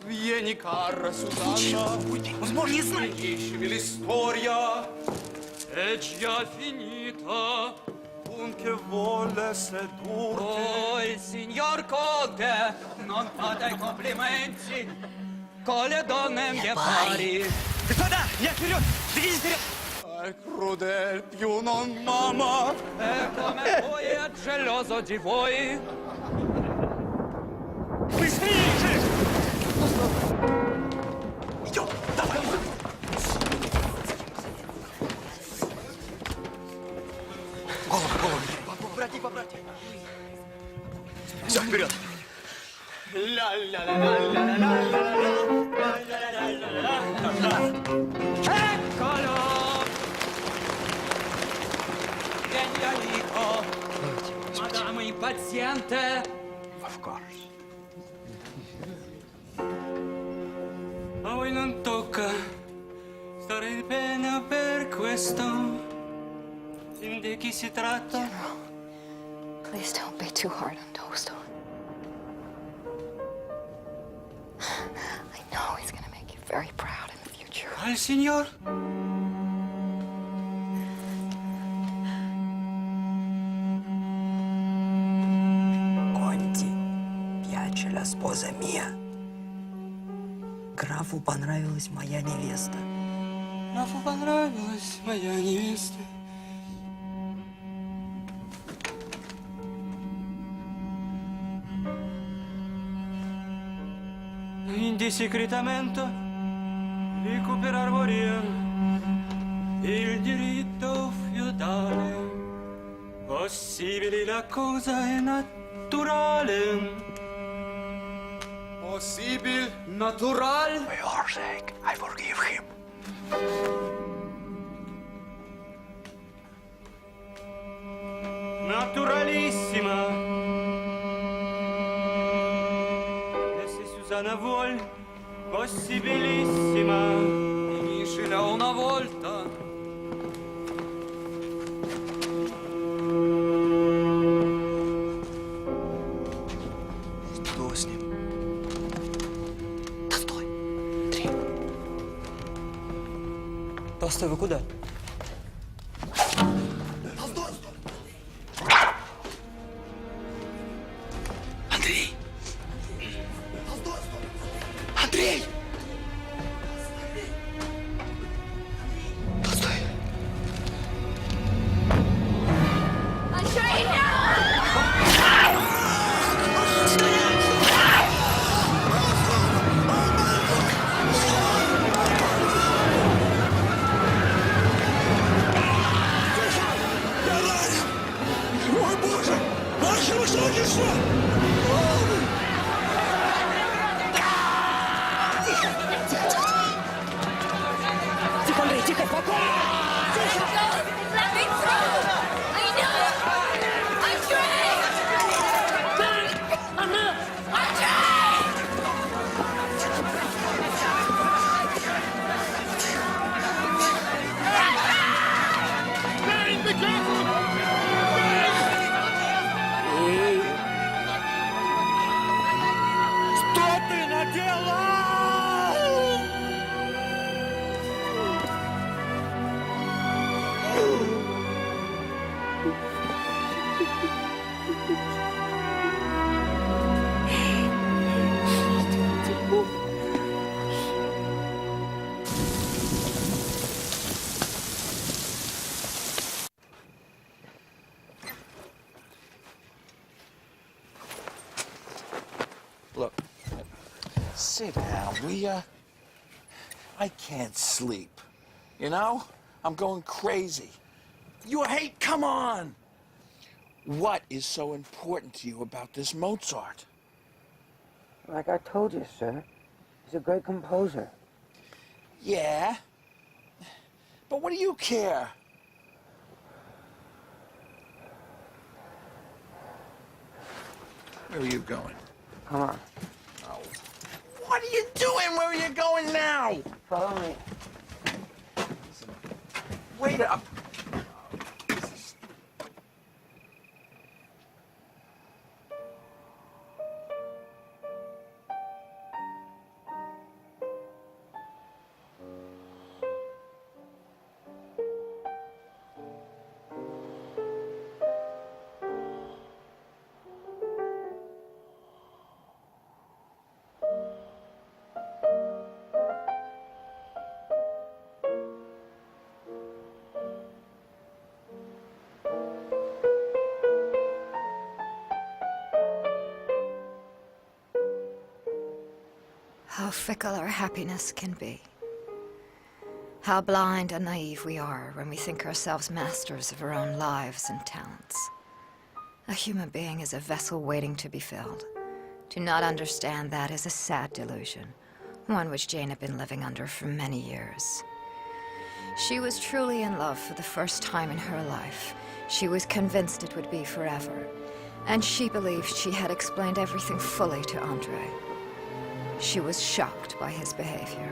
Vieni cara Susanna, riesci l'istoria, è già finita, un che vuole sedurti. Oh, il signor Conte, non fate complimenti, con le donne mie pari. Господа, я вперед! Двигайтесь вперед! È crudel più non mama. E come voi è geloso di voi. Быстрее! Идем, давай. Голову. Поправьте, поправьте. Все, вперед. Eccolo! Vieni amico. Madame impaziente. Of course. A voi non tocca stare in pena per questo. Di chi si tratta? General, please don't be too hard on Tosto. I know he's gonna make you very proud in the future. Al signor? Конти, piace la sposa mia. Графу понравилась моя невеста. Графу понравилась моя невеста. Quindi segretamente recuperar Moria il diritto feudale. Possibile la cosa è naturale. Possibile. Natural. For your sake, I forgive him. Naturalissima. E se Susanna vuol possibilissima, finiscila una volta. Что с ним? Толстой. 3. Толстой, вы куда? Андрей! Андрей! Толстой! Ой, Боже! Маршал, что здесь? Тихо, Андрей, тихо, спокойно! Что ты наделал? Look, sit down, will ya? I can't sleep. You know? I'm going crazy. Hey, come on! What is so important to you about this Mozart? Like I told you, sir, he's a great composer. Yeah? But what do you care? Where are you going? Come on. Oh. What are you doing? Where are you going now? Follow me. Wait up. How fickle our happiness can be. How blind and naive we are when we think ourselves masters of our own lives and talents. A human being is a vessel waiting to be filled. To not understand that is a sad delusion, one which Jane had been living under for many years. She was truly in love for the first time in her life. She was convinced it would be forever, and she believed she had explained everything fully to Andrey. She was shocked by his behavior.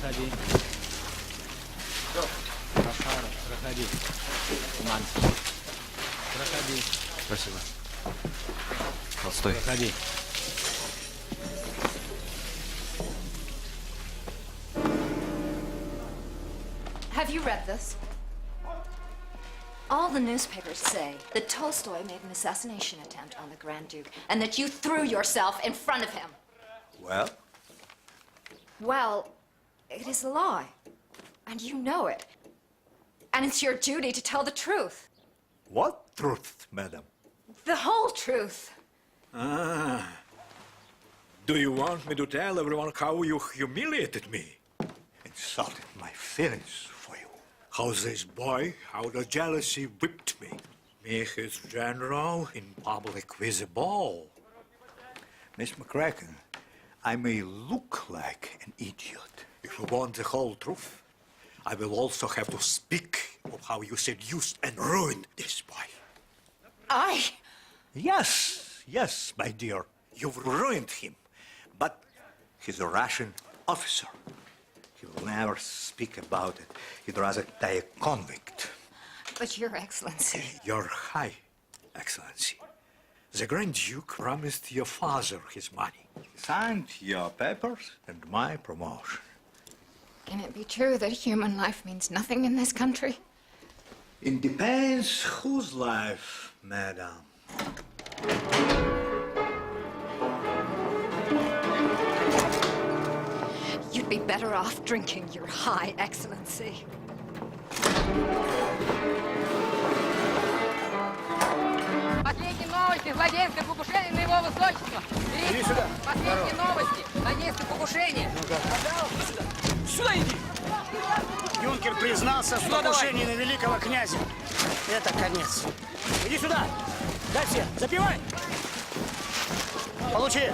Проходи. Проходи. Проходи. Проходи. Спасибо. Толстой. Проходи. Have you read this? All the newspapers say that Tolstoy made an assassination attempt on the Grand Duke and that you threw yourself in front of him. Well? Well, it is a lie. And you know it. And it's your duty to tell the truth. What truth, madam? The whole truth. Ah. Do you want me to tell everyone how you humiliated me? Insulted my feelings for you. How this boy, out of jealousy, whipped me. Me, his general, in public with a ball. Miss McCracken, I may look like an idiot. If you want the whole truth, I will also have to speak of how you seduced and ruined this boy. I? Yes, my dear. You've ruined him. But he's a Russian officer. He will never speak about it. He'd rather die a convict. But Your Excellency... Your High Excellency. The Grand Duke promised your father his money. He signed your papers and my promotion. Can it be true that human life means nothing in this country? It depends whose life, madam. You'd be better off drinking, Your High Excellency. Последние новости. Злодейское покушение на его высочество. Иди сюда. Последние новости. Злодейское покушение. Пожалуйста, сюда. Сюда иди. Юнкер признался в покушении на великого князя. Это конец. Иди сюда. Дай все. Запивай. Получи.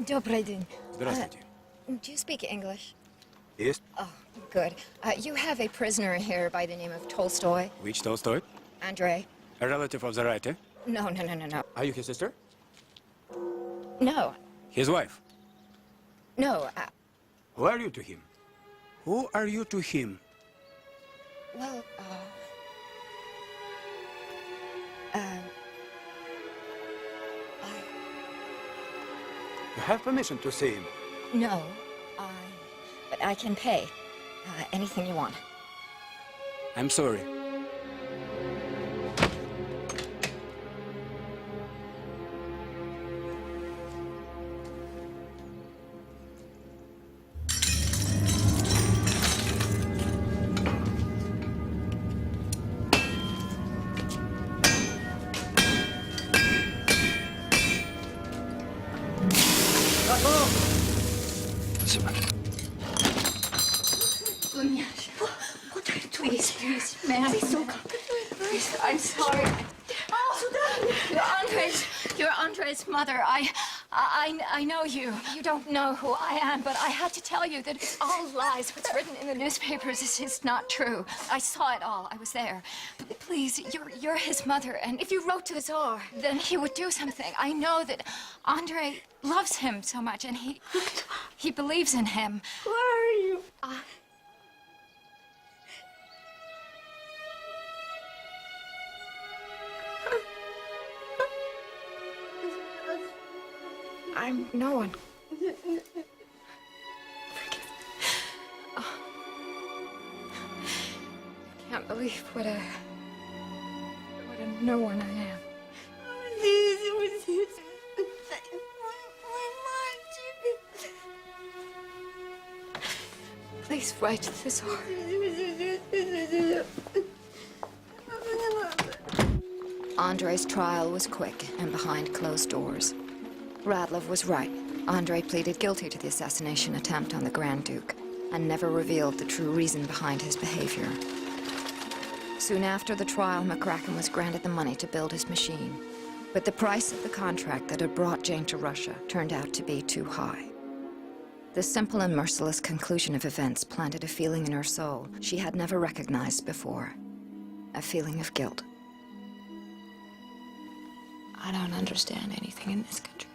Добрый день. Здравствуйте. Do you speak English? Yes. Oh, good. You have a prisoner here by the name of Tolstoy. Which Tolstoy? Andrey. A relative of the writer? No. Are you his sister? No. His wife? No. Who are you to him? Who are you to him? Well, You have permission to see him. no. But I can pay. Anything you want. I'm sorry. Please, may I? Please, I'm sorry. You're Andrey's mother. I know you. You don't know who I am, but I had to tell you that it's all lies. What's written in the newspapers is not true. I saw it all. I was there. Please, you're his mother, and if you wrote to the Tsar, then he would do something. I know that Andrey loves him so much, and he believes in him. Where are you? I'm no one. I can't believe what a no one I am. Please write to the Tsar. Andrey's trial was quick and behind closed doors. Radlov was right. Andrey pleaded guilty to the assassination attempt on the Grand Duke and never revealed the true reason behind his behavior. Soon after the trial, McCracken was granted the money to build his machine. But the price of the contract that had brought Jane to Russia turned out to be too high. The simple and merciless conclusion of events planted a feeling in her soul she had never recognized before. A feeling of guilt. I don't understand anything in this country.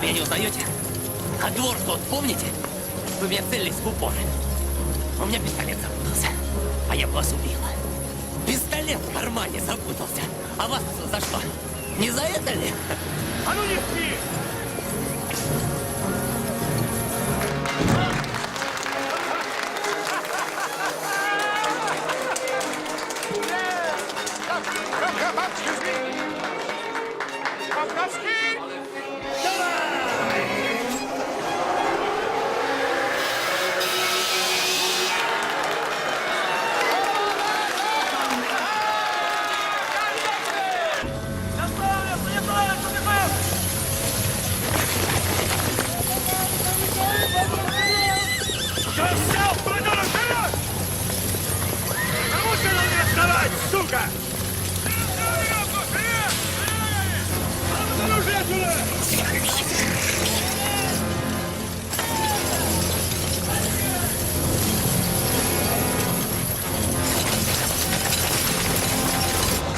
меня не узнаете? А двор тот, помните? Вы меня целились в упор. У меня пистолет запутался, а я бы вас убил. Пистолет в кармане запутался. А вас за что? Не за это ли? А ну не спи! Сука!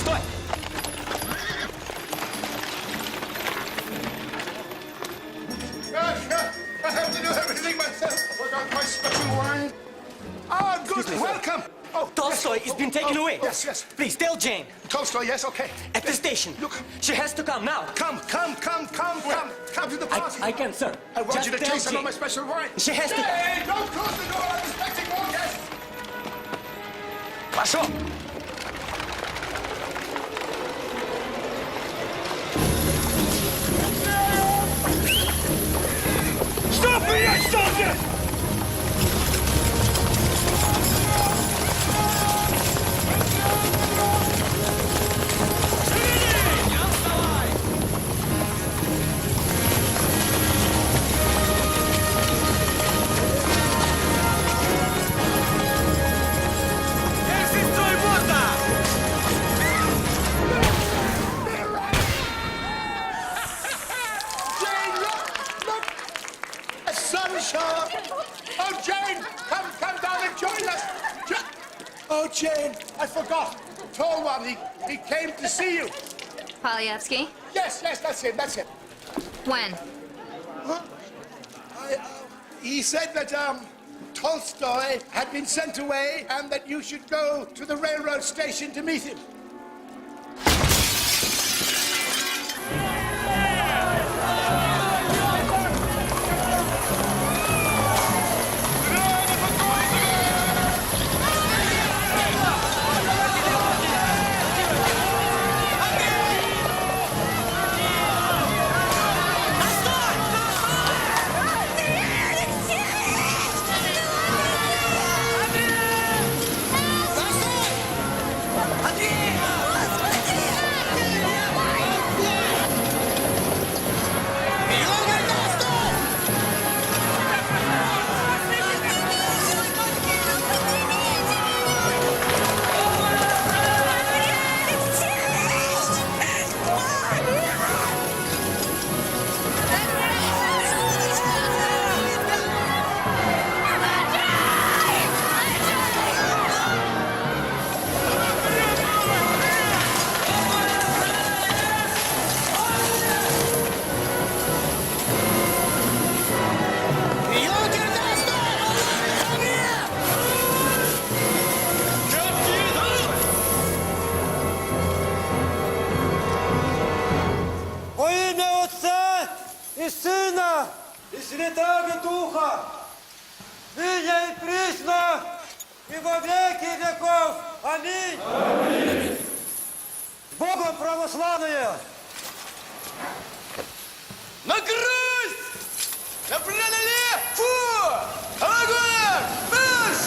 Стой! I have to do everything myself. Forgot my special wine. Ah, good. Excuse me, sir. Welcome. Oh, Tolstoy is being taken away. Yes, yes. Please tell Jane. Tolstoy, yes, okay. At the station. Look. She has to come now. Come to the party. I can, sir. I want Just you to tell taste some of Jane. my special wine. She has to... Hey, don't close the door. I'm expecting more guests. Пошел! Что приять, что ли? Oh, Jane, come down and join us. Oh, Jane, I forgot. Tall one, he came to see you. Polyevsky? Yes, that's him. When? Huh? He said that, Tolstoy had been sent away and that you should go to the railroad station to meet him. и Сына, и Святаго Духа, ныне и присно, и во веки веков. Аминь. Аминь. С Богом православные! На грудь! Направо! Фу! Огонь! Марш!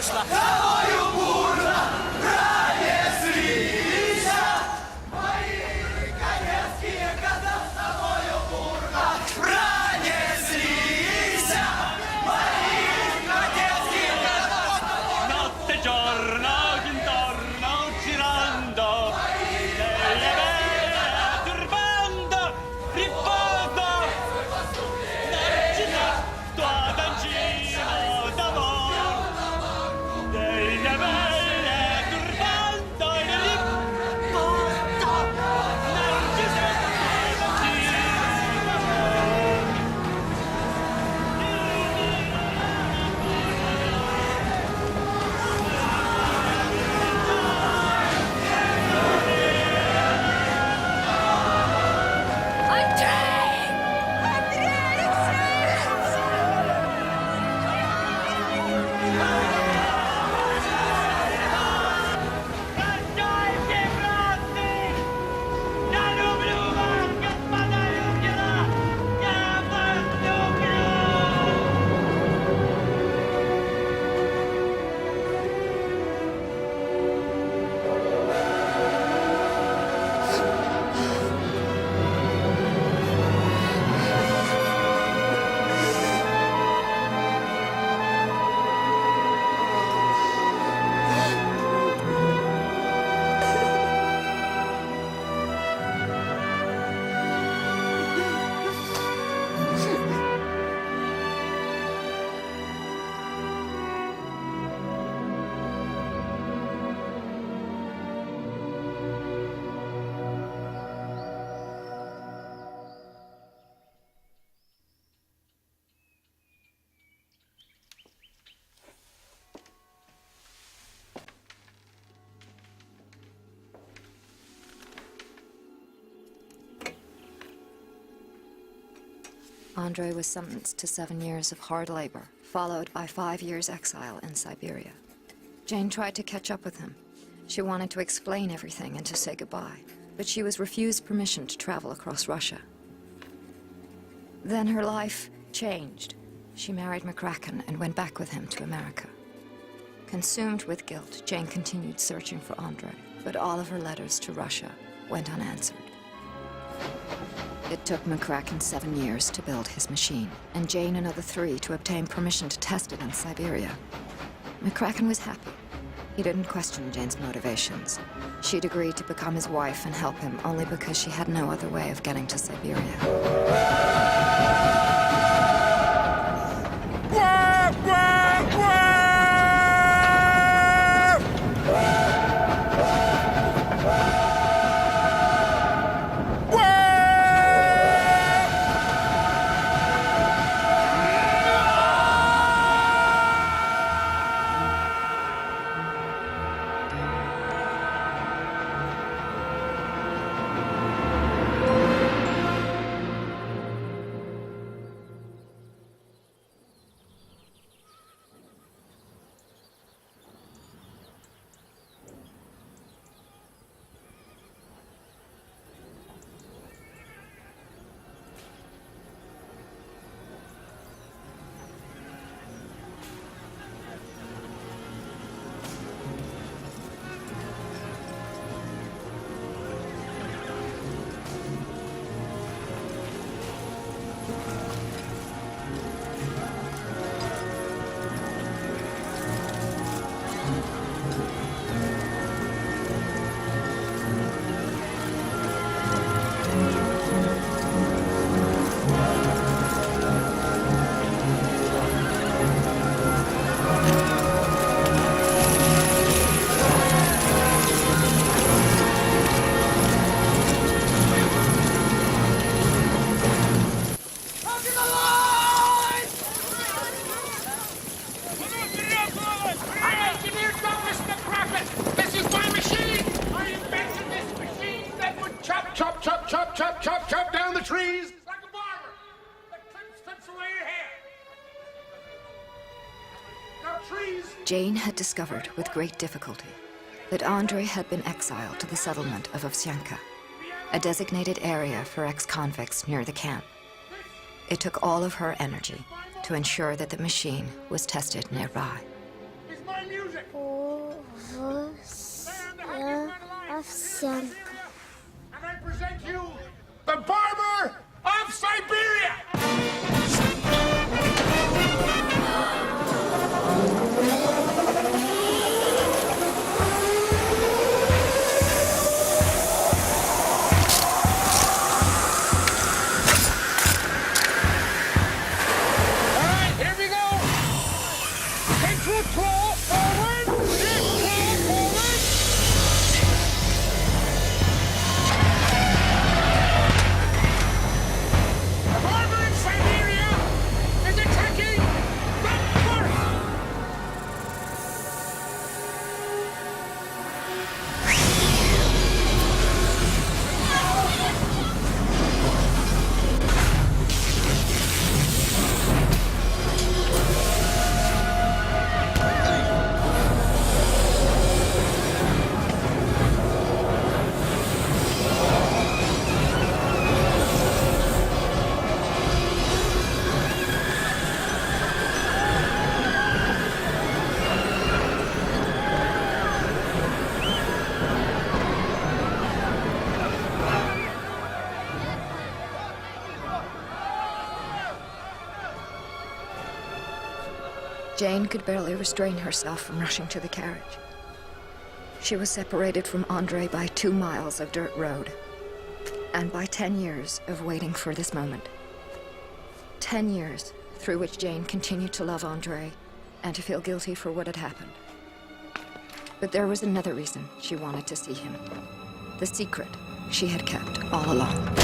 пошла. Andrey was sentenced to 7 years of hard labor, followed by 5 years' exile in Siberia. Jane tried to catch up with him. She wanted to explain everything and to say goodbye, but she was refused permission to travel across Russia. Then her life changed. She married McCracken and went back with him to America. Consumed with guilt, Jane continued searching for Andrey, but all of her letters to Russia went unanswered. It took McCracken 7 years to build his machine, and Jane another 3 to obtain permission to test it in Siberia. McCracken was happy. He didn't question Jane's motivations. She'd agreed to become his wife and help him only because she had no other way of getting to Siberia. Chop down the trees like a barber. That clips away your hair. Now trees. Jane had discovered with great difficulty that Andrey had been exiled to the settlement of Ovsyanka, a designated area for ex-convicts near the camp. It took all of her energy to ensure that the machine was tested nearby. Is my music music. Овсянка. And I present you the Barber of Siberia. Jane could barely restrain herself from rushing to the carriage. She was separated from Andrey by 2 miles of dirt road, and by 10 years of waiting for this moment. 10 years through which Jane continued to love Andrey and to feel guilty for what had happened. But there was another reason she wanted to see him. The secret she had kept all along.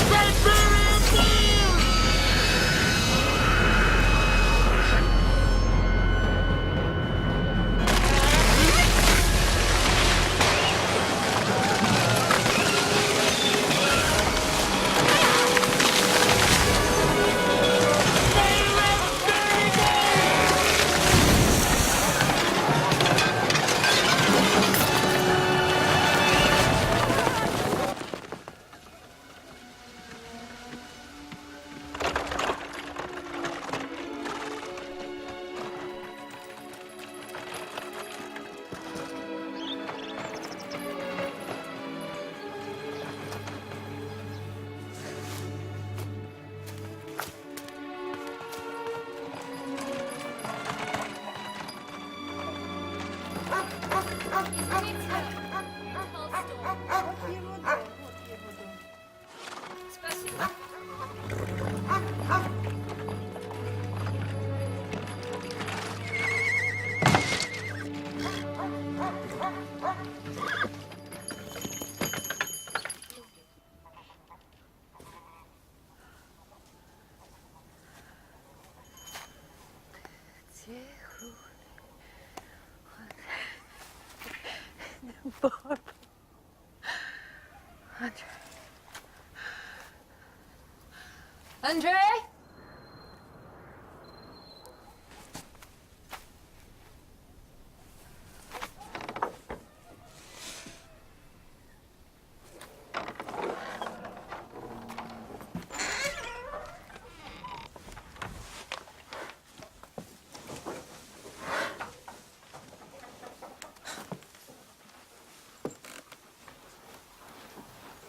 Barber. Andrey?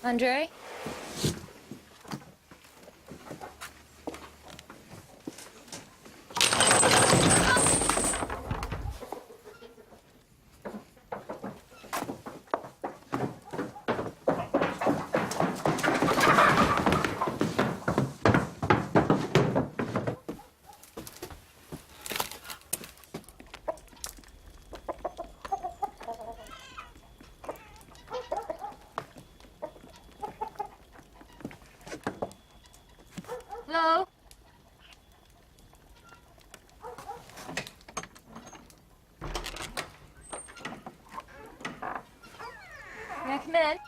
Andrey? Hello? May I come in?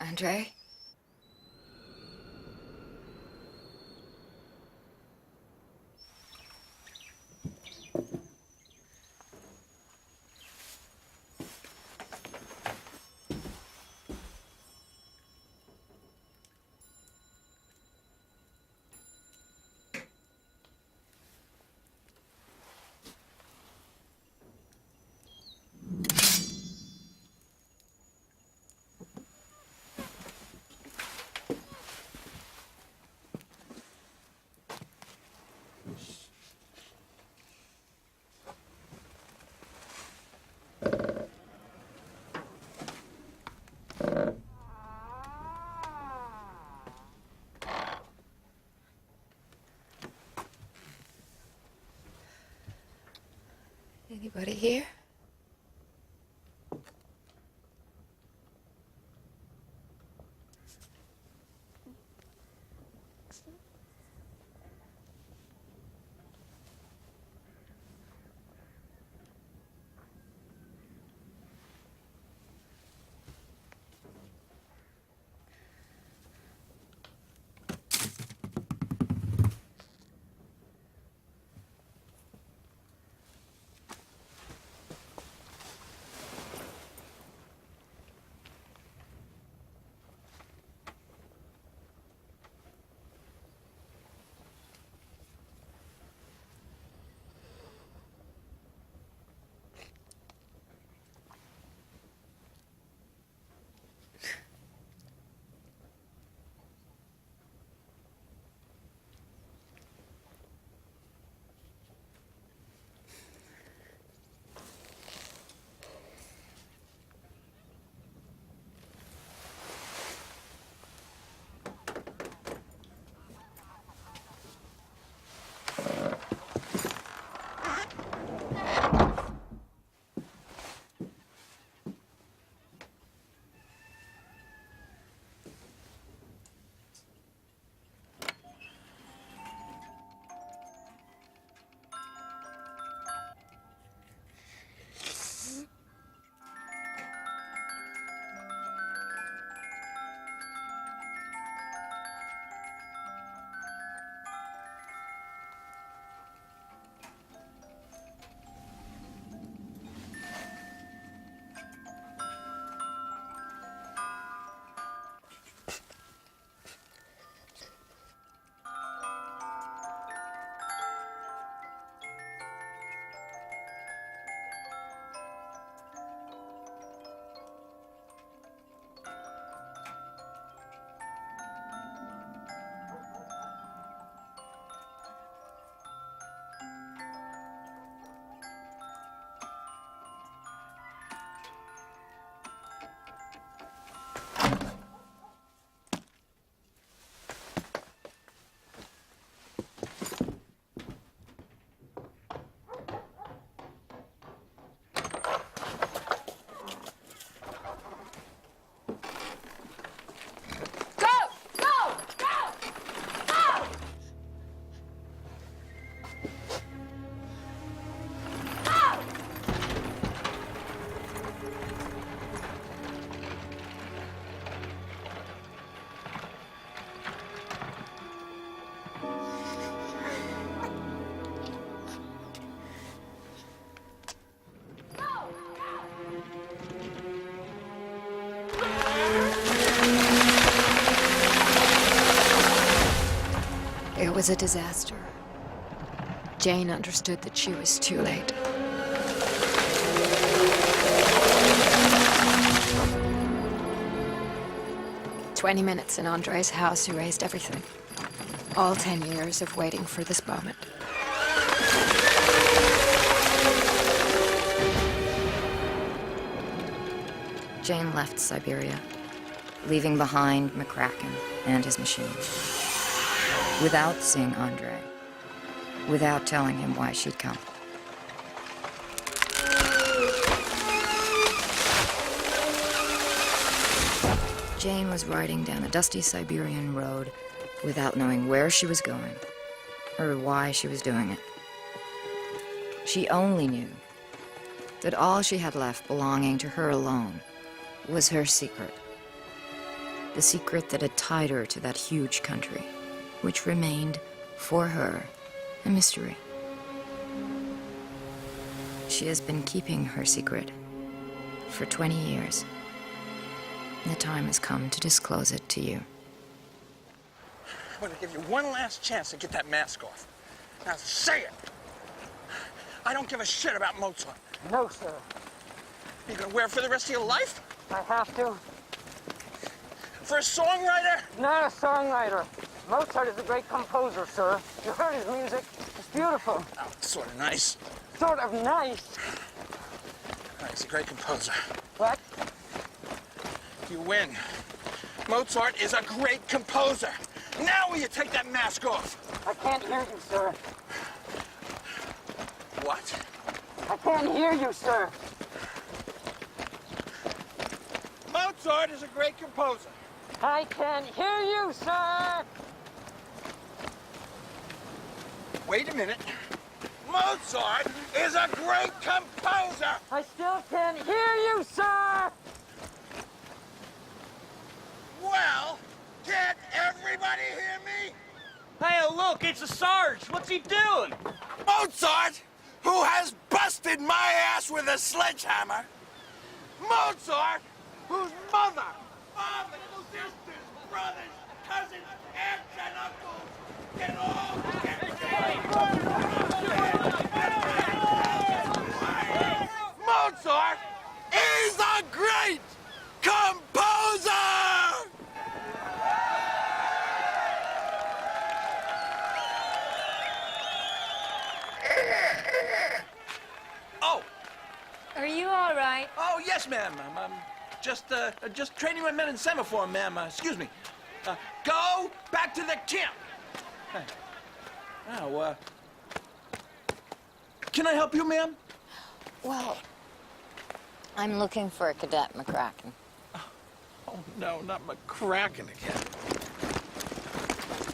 Andrey? Anybody here? It was a disaster. Jane understood that she was too late. "20 minutes in Andrei's house erased everything. All 10 years of waiting for this moment. Jane left Siberia, leaving behind McCracken and his machine. Without seeing Andrey, without telling him why she'd come. Jane was riding down a dusty Siberian road without knowing where she was going or why she was doing it. She only knew that all she had left belonging to her alone was her secret. The secret that had tied her to that huge country, which remained, for her, a mystery. She has been keeping her secret for 20 years. The time has come to disclose it to you. I'm gonna give you one last chance to get that mask off. Now say it! I don't give a shit about Mozart. No, sir. You gonna wear it for the rest of your life? I have to. For a songwriter? Not a songwriter. Mozart is a great composer, sir. You heard his music. It's beautiful. Oh, sort of nice. Sort of nice. He's a great composer. What? You win. Mozart is a great composer. Now will you take that mask off? I can't hear you, sir. What? I can't hear you, sir. Mozart is a great composer. I can't hear you, sir. Wait a minute. Mozart is a great composer. I still can't hear you, sir. Well, can't everybody hear me? Hey, look, it's a Sarge. What's he doing? Mozart, who has busted my ass with a sledgehammer. Mozart, whose mother, father, sisters, brothers, cousins, aunts, and uncles can all Mozart is a great composer! Oh! Are you all right? Oh, yes, ma'am. I'm just training my men in semaphore, ma'am. Excuse me. Go back to the camp. Hey. Now, can I help you, ma'am? Well, I'm looking for a Cadet McCracken. Oh, no, not McCracken again.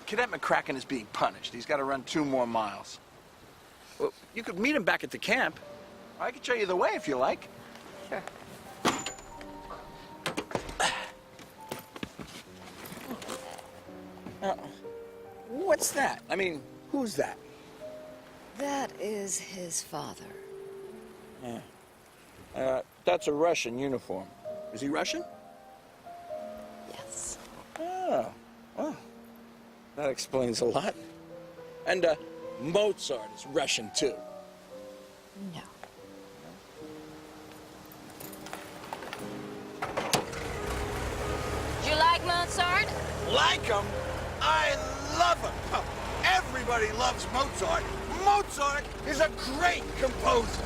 Cadet McCracken is being punished. He's got to run 2 more miles. Well, you could meet him back at the camp. I could show you the way if you like. Sure. What's that? I mean, who's that? That is his father. Yeah. That's a Russian uniform. Is he Russian? Yes. Oh, well, that explains a lot. And, Mozart is Russian, too. No. Do you like Mozart? Like him? I love him. Oh, everybody loves Mozart. Mozart is a great composer.